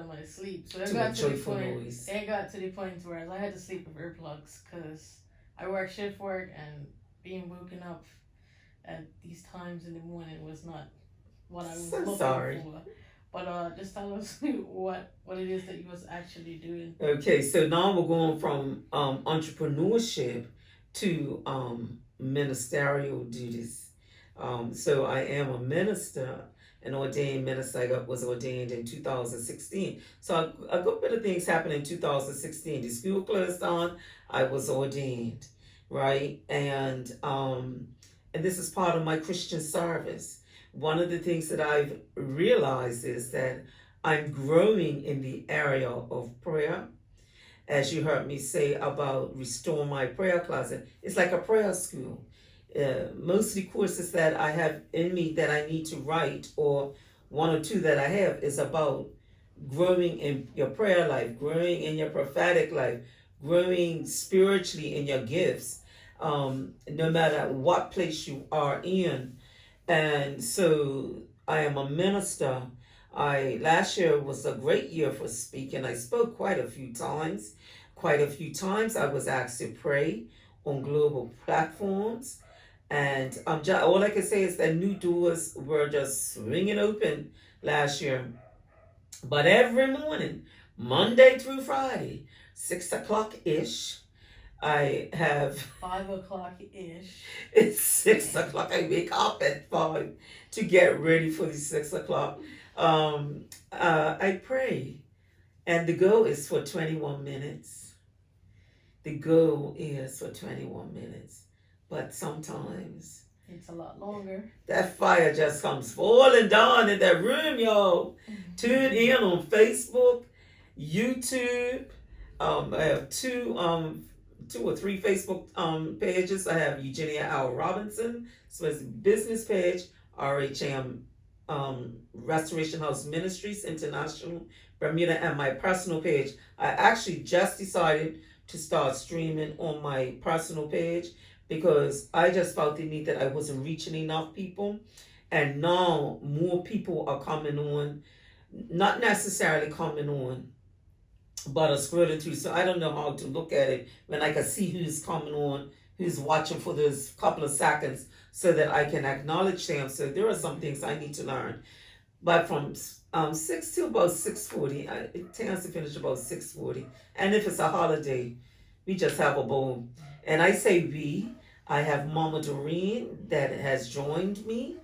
my sleep. So it Too got much to the joyful point. noise. It got to the point where I had to sleep with earplugs because I work shift work, and being woken up at these times in the morning was not what I was looking for. But just tell us what it is that you was actually doing. Okay, so now we're going from entrepreneurship to ministerial duties. So I am a minister, an ordained minister. I was ordained in 2016. So a good bit of things happened in 2016. The school closed down. I was ordained, right? And this is part of my Christian service. One of the things that I've realized is that I'm growing in the area of prayer. As you heard me say about Restore My Prayer Closet, it's like a prayer school. Most of the courses that I have in me that I need to write, or 1 or 2 that I have, is about growing in your prayer life, growing in your prophetic life, growing spiritually in your gifts, no matter what place you are in. And so I am a minister. Last year was a great year for speaking. I spoke quite a few times. I was asked to pray on global platforms. And all I can say is that new doors were just swinging open last year. But every morning, Monday through Friday, 6 o'clock-ish, I have 5 o'clock-ish. it's 6 o'clock. I wake up at 5 to get ready for the 6 o'clock. I pray, and the goal is for 21 minutes. The goal is for 21 minutes, but sometimes It's a lot longer. that fire just comes falling down in that room, y'all. Tune in on Facebook, YouTube. I have two or three Facebook pages. I have Eugenia L Robinson, so it's a business page, RHM Restoration House Ministries International Bermuda, and my personal page. I actually just decided to start streaming on my personal page because I just felt the need that I wasn't reaching enough people, and now more people are coming on, not necessarily coming on, but are scrolling through. So I don't know how to look at it when I can see who's coming on, who's watching for those couple of seconds, so that I can acknowledge them. So there are some things I need to learn. But from 6 to about 6:40, it tends to finish about 6:40. And if it's a holiday, we just have a bowl. And I say we. I have Mama Doreen that has joined me.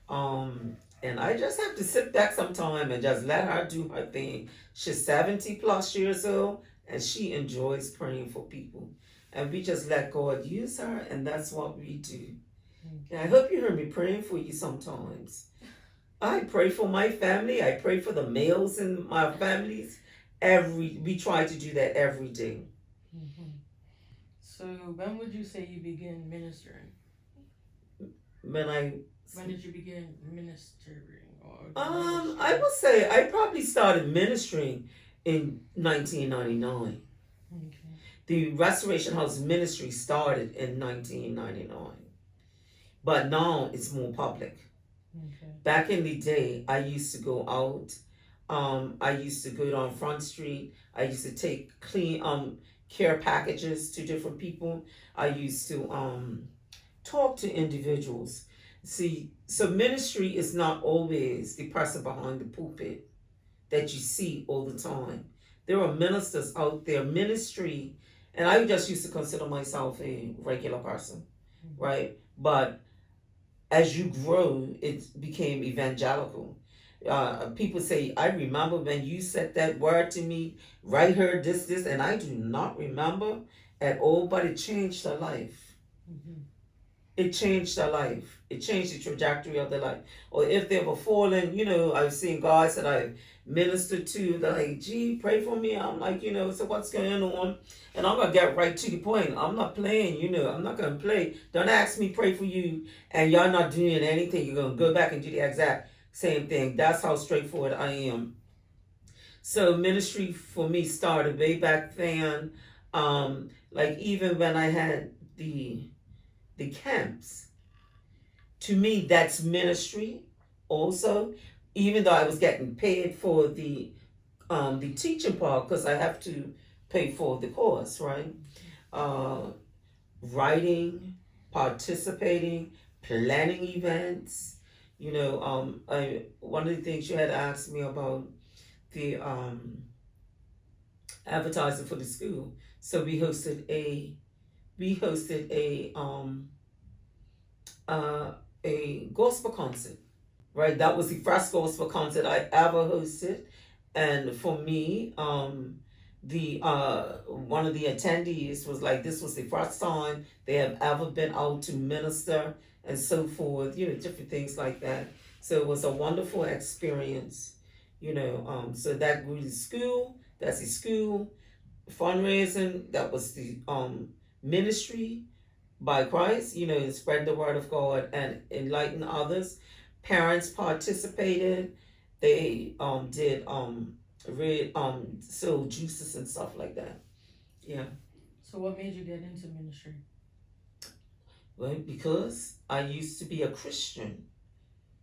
And I just have to sit back sometime and just let her do her thing. She's 70 plus years old, and she enjoys praying for people. And we just let God use her, and that's what we do. And I hope you hear me praying for you sometimes. I pray for my family. I pray for the males in my families. We try to do that every day. Mm-hmm. So when would you say you began ministering? When did you begin ministering? I would say I probably started ministering in 1999. Okay. The Restoration House ministry started in 1999, but now it's more public. Okay. Back in the day, I used to go out. I used to go down Front Street. I used to take clean care packages to different people. I used to talk to individuals. See, so ministry is not always the person behind the pulpit that you see all the time. There are ministers out there, ministry, and I just used to consider myself a regular person, right? But as you grow, it became evangelical. People say, I remember when you said that word to me, right here, this, and I do not remember at all, but it changed their life. Mm-hmm. It changed their life. It changed the trajectory of their life. Or if they were falling, I've seen guys that I've ministered to, they're like, gee, pray for me. I'm like, so what's going on? And I'm going to get right to the point. I'm not playing, I'm not going to play. Don't ask me pray for you and y'all not doing anything. You're going to go back and do the exact same thing. That's how straightforward I am. So ministry for me started way back then. Like even when I had the camps, to me that's ministry also, even though I was getting paid for the teaching part because I have to pay for the course, right? Writing, participating, planning events. One of the things you had asked me about the advertising for the school. So we hosted a gospel concert, right? That was the first gospel concert I ever hosted, and for me, the one of the attendees was like, this was the first time they have ever been out to minister and so forth, different things like that. So it was a wonderful experience, so that grew the school. That's the school fundraising. That was the ministry by Christ, spread the word of God and enlighten others. Parents participated. They did sold juices and stuff like that. Yeah. So what made you get into ministry? Well, because I used to be a Christian.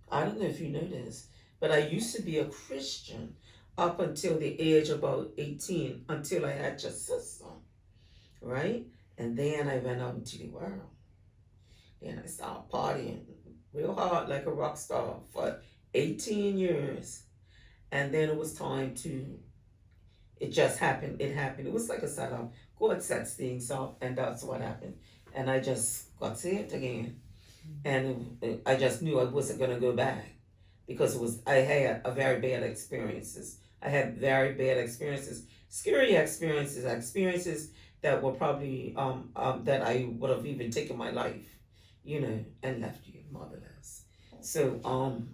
I don't know if you know this, but I used to be a Christian up until the age of about 18, until I had your sister, right? And then I went out into the world. Then I started partying real hard like a rock star for 18 years. And then it was time to It just happened. It happened. It was like a setup. God sets things up, and that's what happened. And I just got saved again, and I just knew I wasn't gonna go back because it was I had a very bad experiences. I had very bad experiences, scary experiences that were probably that I would have even taken my life, and left you motherless. So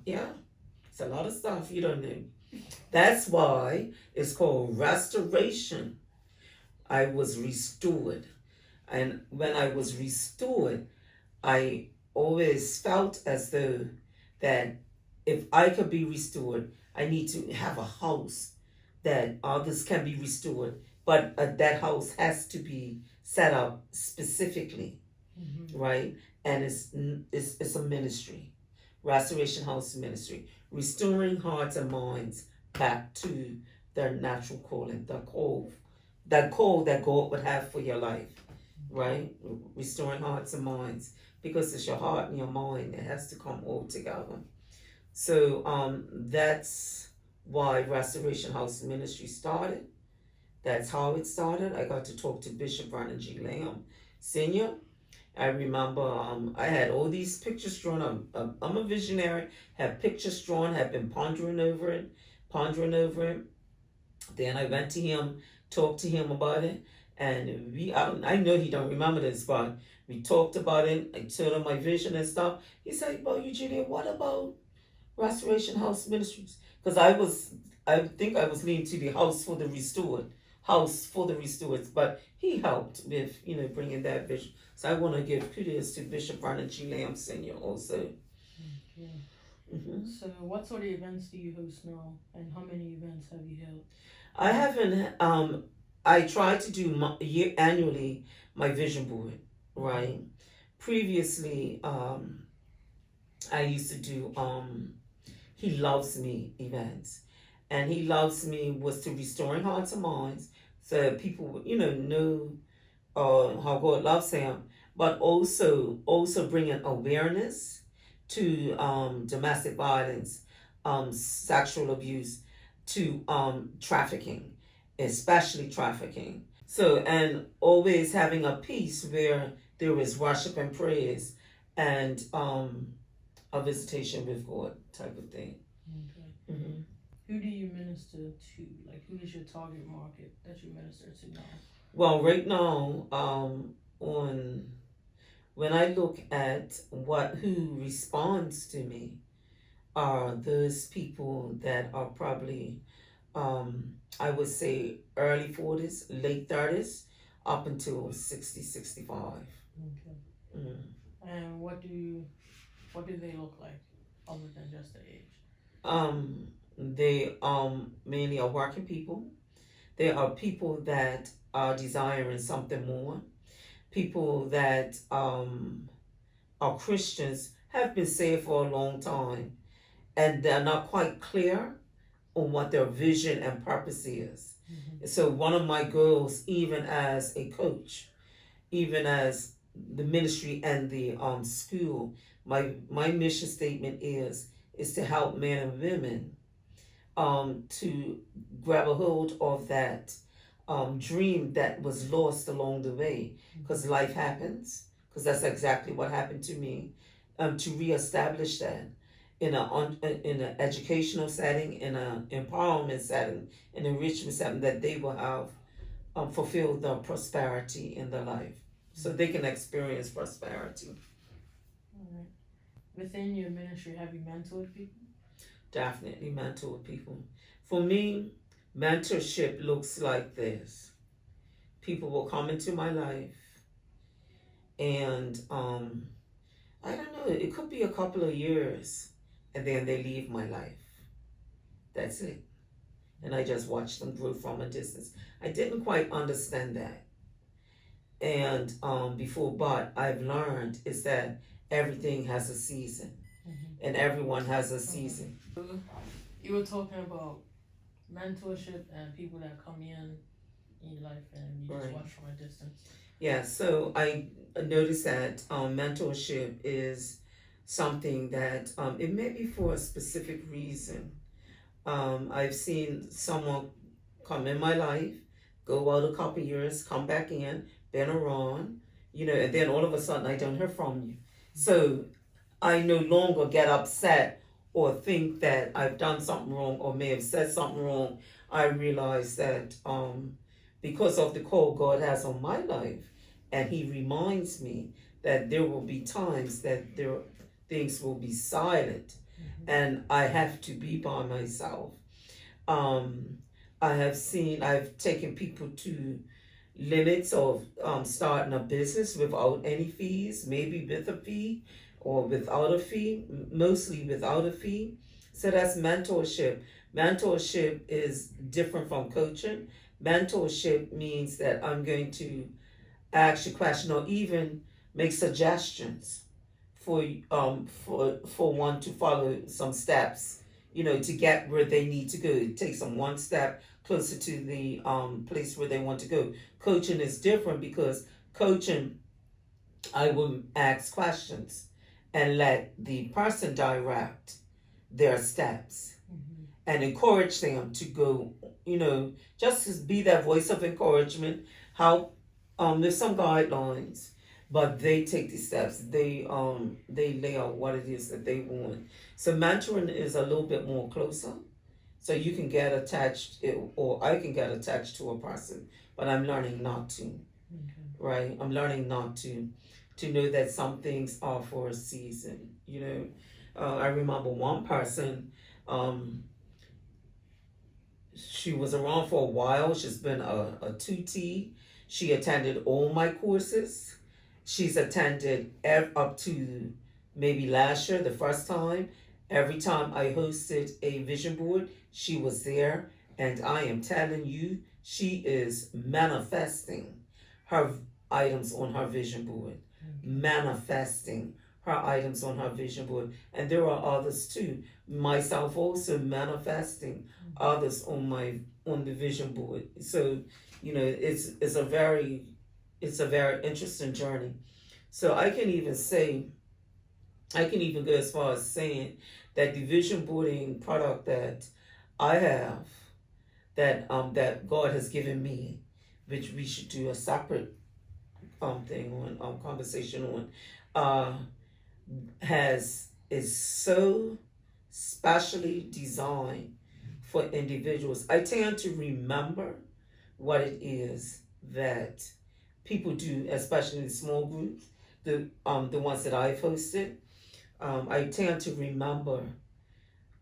yeah, it's a lot of stuff you don't know. That's why it's called restoration. I was restored. And when I was restored, I always felt as though that if I could be restored, I need to have a house that others can be restored. But that house has to be set up specifically, right? And it's a ministry, Restoration House Ministry, restoring hearts and minds back to their natural calling, that call that God would have for your life, right? Restoring hearts and minds, because it's your heart and your mind. It has to come all together. So that's why Restoration House Ministry started. That's how it started. I got to talk to Bishop Rham Senior. I remember I had all these pictures drawn. I'm a visionary. Had pictures drawn. Had been pondering over it. Then I went to him, talked to him about it, and I know he don't remember this, but we talked about it. I told him my vision and stuff. He said, "Well, Eugenia, what about Restoration House Ministries?" Because I think I was leaning to the house for the restored, but he helped with, bringing that vision. So I want to give kudos to Bishop Rham Senior also. Okay. So what sort of events do you host now, and how many events have you held? I haven't, I try to do annually my vision board, right? Previously, I used to do, He Loves Me events. And He Loves Me was to restoring hearts and minds so that people would, know how God loves them, but also bringing awareness to domestic violence, sexual abuse, to trafficking, especially trafficking. So, and always having a peace where there is worship and praise and a visitation with God type of thing. Okay. Who do you minister to? Like, who is your target market that you minister to now? Well, right now, when I look at who responds to me, are those people that are probably, I would say, early 40s, late 30s, up until 60, 65. Okay. And what do they look like, other than just the age? They mainly are working people. They are people that are desiring something more. People that are Christians, have been saved for a long time, and they're not quite clear on what their vision and purpose is. So one of my goals, even as a coach, even as the ministry and the school, my mission statement is to help men and women to grab a hold of that dream that was lost along the way, because life happens, because that's exactly what happened to me, to reestablish that in an educational setting, in an empowerment setting, in an enrichment setting, that they will have fulfilled the prosperity in their life, so they can experience prosperity. All right. Within your ministry, have you mentored people? Definitely mentor people. For me, mentorship looks like this. People will come into my life, and I don't know, it could be a couple of years, and then they leave my life. That's it. And I just watch them grow from a distance. I didn't quite understand that. And before, but I've learned is that everything has a season, and everyone has a season. You were talking about mentorship and people that come in your life and you just watch from a distance. Yeah, so I noticed that mentorship is something that it may be for a specific reason. I've seen someone come in my life, go out a couple years, come back in, been around, and then all of a sudden I don't hear from you. So I no longer get upset or think that I've done something wrong or may have said something wrong. I realize that because of the call God has on my life, and He reminds me that there will be times that things will be silent, and I have to be by myself. I've taken people to limits of starting a business without any fees, maybe with a fee or without a fee, mostly without a fee. So that's mentorship. Mentorship is different from coaching. Mentorship means that I'm going to ask you questions or even make suggestions for one to follow some steps, to get where they need to go. It takes them one step closer to the place where they want to go. Coaching is different because coaching, I will ask questions and let the person direct their steps and encourage them to go, just to be that voice of encouragement, help with some guidelines, but they take the steps. They lay out what it is that they want. So mentoring is a little bit more closer. So you can get attached, or I can get attached to a person, but I'm learning not to. Right? I'm learning not to know that some things are for a season. I remember one person. She was around for a while. She's been a 2T. She attended all my courses. She's attended up to maybe last year, the first time. Every time I hosted a vision board, she was there. And I am telling you, she is manifesting her items on her vision board. Manifesting her items on her vision board. And there are others too. Myself also manifesting others on the vision board. So, it's a very interesting journey. So I can even go as far as saying that the vision boarding product that I have, that God has given me, which we should do a separate thing on conversation on, is so specially designed for individuals. I tend to remember what it is that people do, especially in small groups, the ones that I've hosted. I tend to remember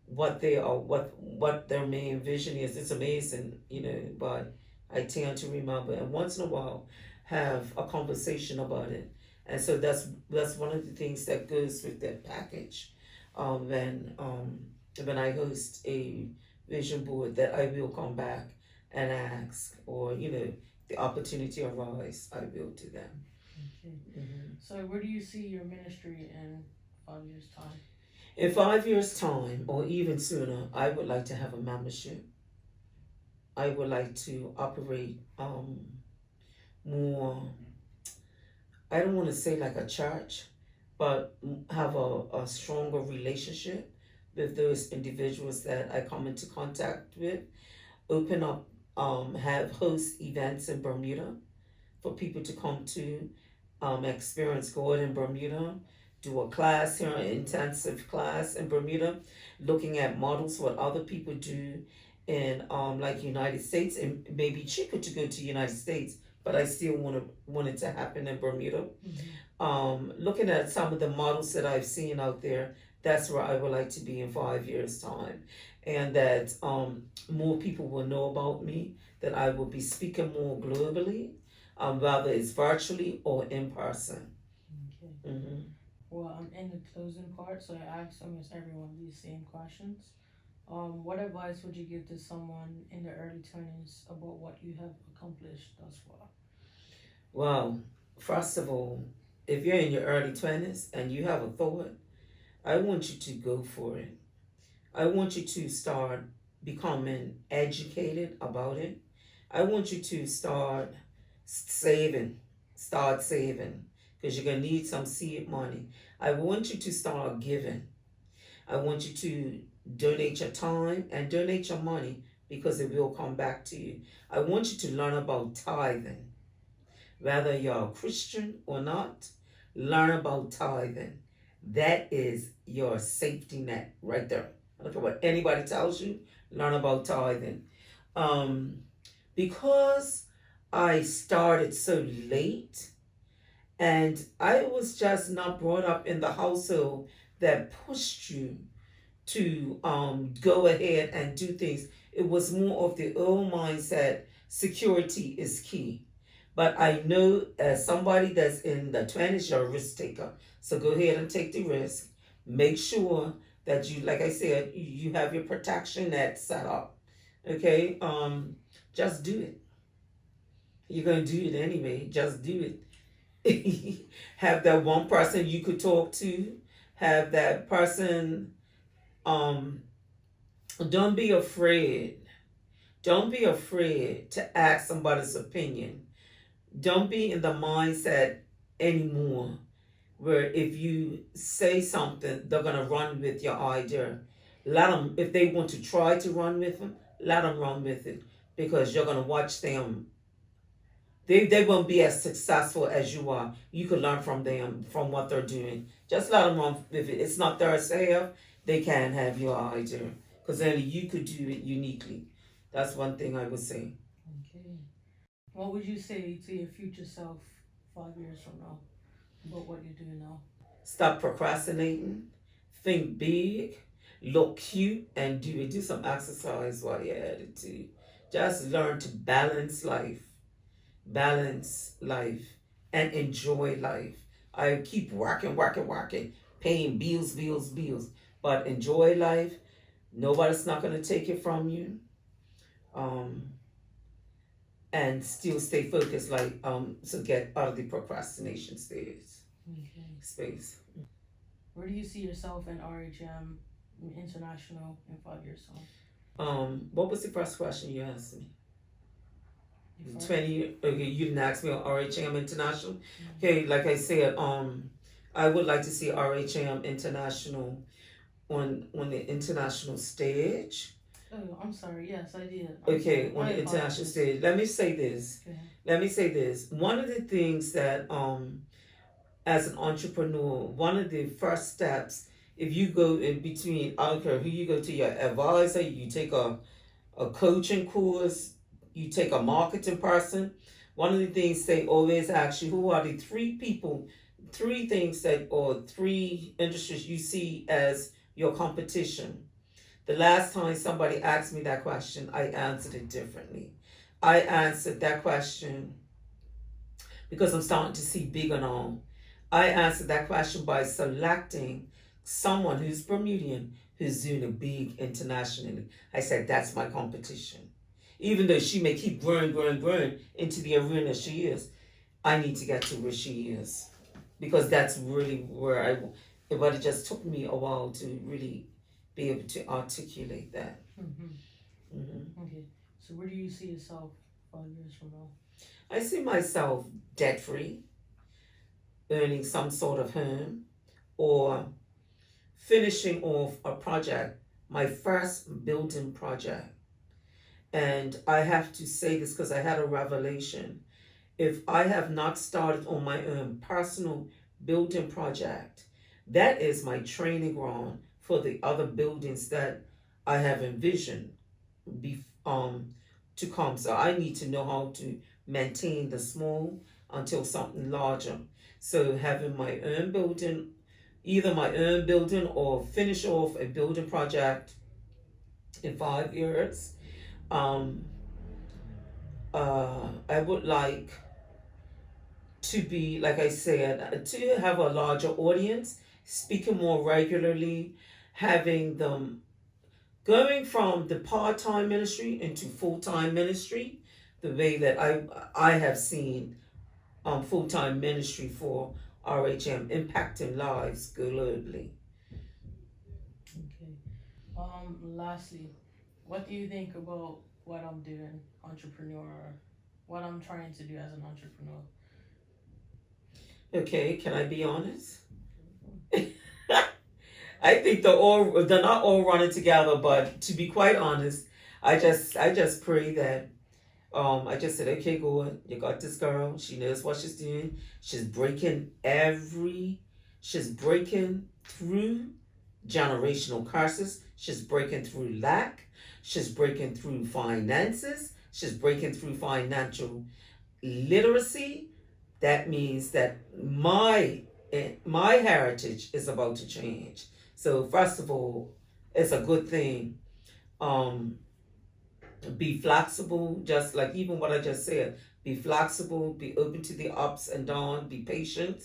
what they are, what their main vision is. It's amazing, but I tend to remember, and once in a while have a conversation about it. And so that's one of the things that goes with that package. When I host a vision board, that I will come back and ask, or the opportunity arise, I will do that. Okay. So where do you see your ministry in 5 years' time? In 5 years' time, or even sooner, I would like to have a membership. I would like to operate more, I don't want to say like a church, but have a stronger relationship with those individuals that I come into contact with. Open up, host events in Bermuda for people to come to experience God in Bermuda. Do a class here, an intensive class in Bermuda, looking at models, what other people do in like United States. And maybe cheaper to go to United States, but I still want it to happen in Bermuda. Looking at some of the models that I've seen out there, that's where I would like to be in 5 years' time. And that more people will know about me, that I will be speaking more globally, whether it's virtually or in person. Okay. Well, I'm in the closing part, so I ask almost everyone these same questions. What advice would you give to someone in their early 20s about what you have accomplished thus far? Well, first of all, if you're in your early 20s and you have a thought, I want you to go for it. I want you to start becoming educated about it. I want you to start saving, because you're going to need some seed money. I want you to start giving. I want you to donate your time and donate your money because it will come back to you. I want you to learn about tithing. Whether you're a Christian or not, learn about tithing. That is your safety net right there. I don't care what anybody tells you, learn about tithing. Because I started so late, and I was just not brought up in the household that pushed you to go ahead and do things. It was more of the old mindset, security is key. But I know as somebody that's in the 20s, you're a risk taker. So go ahead and take the risk. Make sure that you, like I said, you have your protection net set up. Okay? Just do it. You're going to do it anyway. Just do it. Have that one person you could talk to. Have that person. Don't be afraid. Don't be afraid to ask somebody's opinion. Don't be in the mindset anymore where if you say something, they're going to run with your idea. Let them, if they want to try to run with them, let them run with it, because you're going to watch them. They won't be as successful as you are. You can learn from them, from what they're doing. Just let them run with it. It's not theirs to have. They can't have your idea, because only you could do it uniquely. That's one thing I would say. Okay. What would you say to your future self 5 years from now about what you're doing now? Stop procrastinating. Think big. Look cute and do it. Do some exercise while you're at it too. Just learn to balance life. Balance life and enjoy life. I keep working, paying bills. But enjoy life. Nobody's not going to take it from you. And still stay focused, so get out of the procrastination space. Where do you see yourself in RHM International in 5 years time? What was the first question you asked me? 20. Okay, you didn't ask me on RHM International. Okay, like I said, I would like to see RHM International on the international stage. Oh, I'm sorry. Yes, I did. Okay, on the international stage. Let me say this. One of the things that, as an entrepreneur, one of the first steps, if you go in between, I don't care who you go to, your advisor, you take a coaching course, you take a marketing person. One of the things they always ask you, who are the three things or three industries you see as your competition? The last time somebody asked me that question, I answered it differently. I answered that question because I'm starting to see big and all. I answered that question by selecting someone who's Bermudian, who's doing it big internationally. I said, that's my competition. Even though she may keep growing into the arena she is, I need to get to where she is. Because that's really where but it just took me a while to really be able to articulate that. Okay, so where do you see yourself 5 years from now? I see myself debt-free, earning some sort of home, or finishing off a project, my first building project. And I have to say this because I had a revelation. If I have not started on my own personal building project, that is my training ground for the other buildings that I have envisioned to come. So I need to know how to maintain the small until something larger. So having my own building, either my own building or finish off a building project in 5 years. I would like to be, like I said, to have a larger audience, speaking more regularly, having them going from the part-time ministry into full-time ministry, the way that I have seen full-time ministry for RHM impacting lives globally. Okay. Lastly, what do you think about what I'm doing, what I'm trying to do as an entrepreneur? Okay, can I be honest? I think they're not all running together, but to be quite honest, I just pray that I just said, okay, God, you got this girl. She knows what she's doing. She's breaking through generational curses. She's breaking through lack. She's breaking through finances. She's breaking through financial literacy. That means that my heritage is about to change. So first of all, it's a good thing. Um, be flexible, just like even what I just said. Be flexible, be open to the ups and downs, be patient.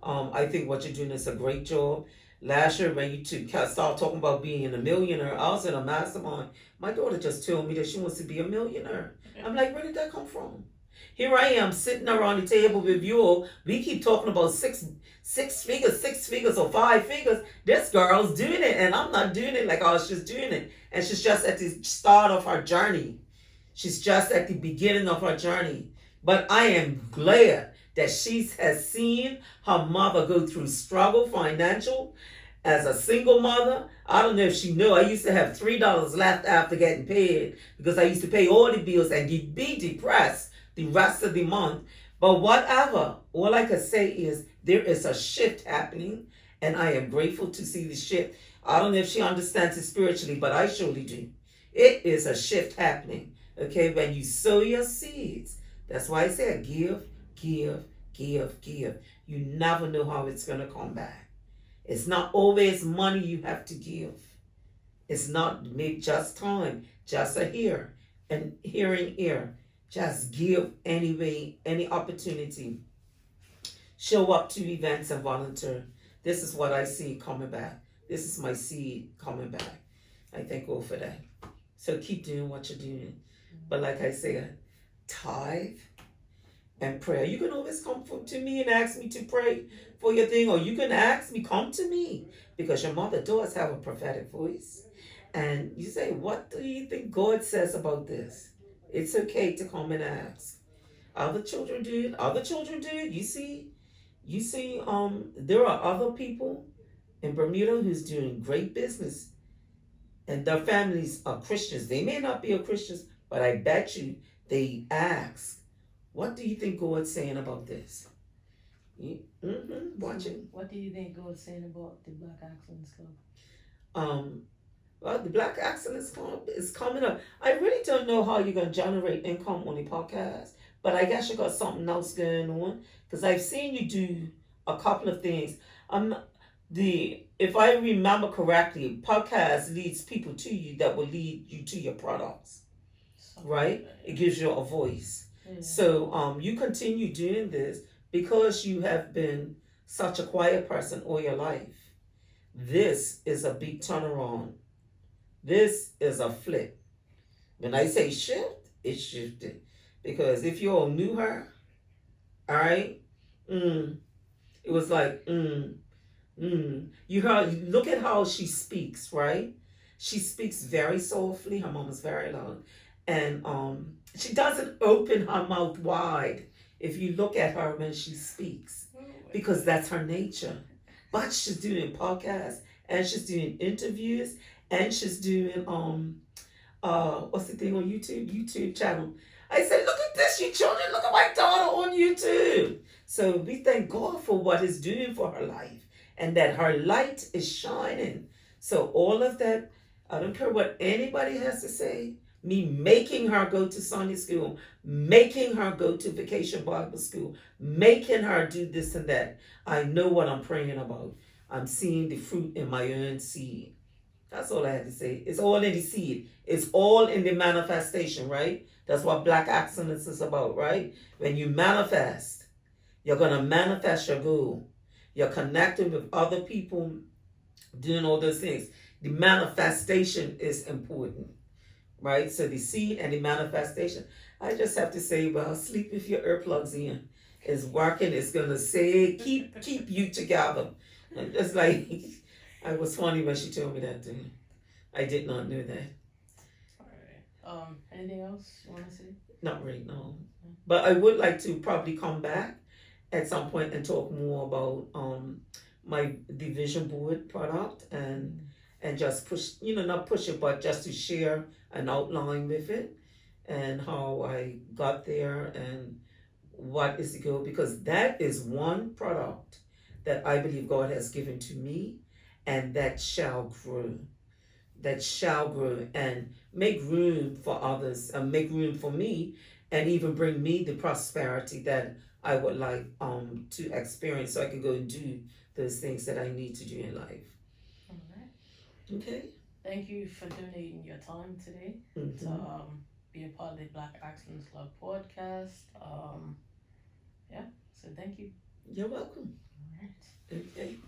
I think what you're doing is a great job. Last year, when you two start talking about being a millionaire, I was in a mastermind. My daughter just told me that she wants to be a millionaire. I'm like, where did that come from? Here I am sitting around the table with you all. We keep talking about six figures, or 5 figures. This girl's doing it, and I'm not doing it like I was just doing it. And she's just at the start of her journey. She's just at the beginning of her journey. But I am glad that she has seen her mother go through struggle financial as a single mother. I don't know if she knew. I used to have $3 left after getting paid because I used to pay all the bills and be depressed the rest of the month. But whatever, all I can say is there is a shift happening, and I am grateful to see the shift. I don't know if she understands it spiritually, but I surely do. It is a shift happening. Okay, when you sow your seeds, that's why I say give. You never know how it's going to come back. It's not always money you have to give. It's not maybe just time, just a hearing ear. Just give anyway, any opportunity. Show up to events and volunteer. This is what I see coming back. This is my seed coming back. I thank God for that. So keep doing what you're doing. But like I said, tithe and prayer. You can always come to me and ask me to pray for your thing, or you can ask me, come to me, because your mother does have a prophetic voice. And you say, what do you think God says about this? It's okay to come and ask. Other children do it. You see, there are other people in Bermuda who's doing great business, and their families are Christians. They may not be a Christians, but I bet you they ask, what do you think God's saying about this? Watching. What do you think God's saying about the Black Excellence Club? Well, the Black Excellence Club is coming up. I really don't know how you're going to generate income on the podcast, but I guess you got something else going on, because I've seen you do a couple of things. If I remember correctly, podcast leads people to you that will lead you to your products, right? It gives you a voice. Yeah. So you continue doing this because you have been such a quiet person all your life. This is a big turnaround. This is a flip. When I say shift, it's shifted. Because if you all knew her, all right, it was like, look at how she speaks, right? She speaks very softly. Her mom is very loud. And she doesn't open her mouth wide if you look at her when she speaks, because that's her nature. But she's doing podcasts, and she's doing interviews, and she's doing what's the thing on YouTube channel. I said, look at this, you children, look at my daughter on YouTube. So we thank God for what He's doing for her life, and that her light is shining. So all of that, I don't care what anybody has to say, me making her go to Sunday school, making her go to vacation Bible school, making her do this and that. I know what I'm praying about. I'm seeing the fruit in my own seed. That's all I had to say. It's all in the seed. It's all in the manifestation, right? That's what Black Excellence is about, right? When you manifest, you're going to manifest your goal. You're connecting with other people, doing all those things. The manifestation is important, right? So the seed and the manifestation. I just have to say, well, sleep with your earplugs in. It's working. It's going to say, keep you together. And just like, I was funny when she told me that too. I did not know that. All right. Anything else you want to say? Not right now. But I would like to probably come back at some point and talk more about my division board product and and just push, not push it, but just to share an outline with it and how I got there and what is the goal, because that is one product that I believe God has given to me, and that shall grow. That shall grow and make room for others and make room for me, and even bring me the prosperity that I would like to experience, so I can go and do those things that I need to do in life. All right. Okay. Thank you for donating your time today to be a part of the Black Excellence Love podcast. Yeah, so thank you. You're welcome. All right. Okay.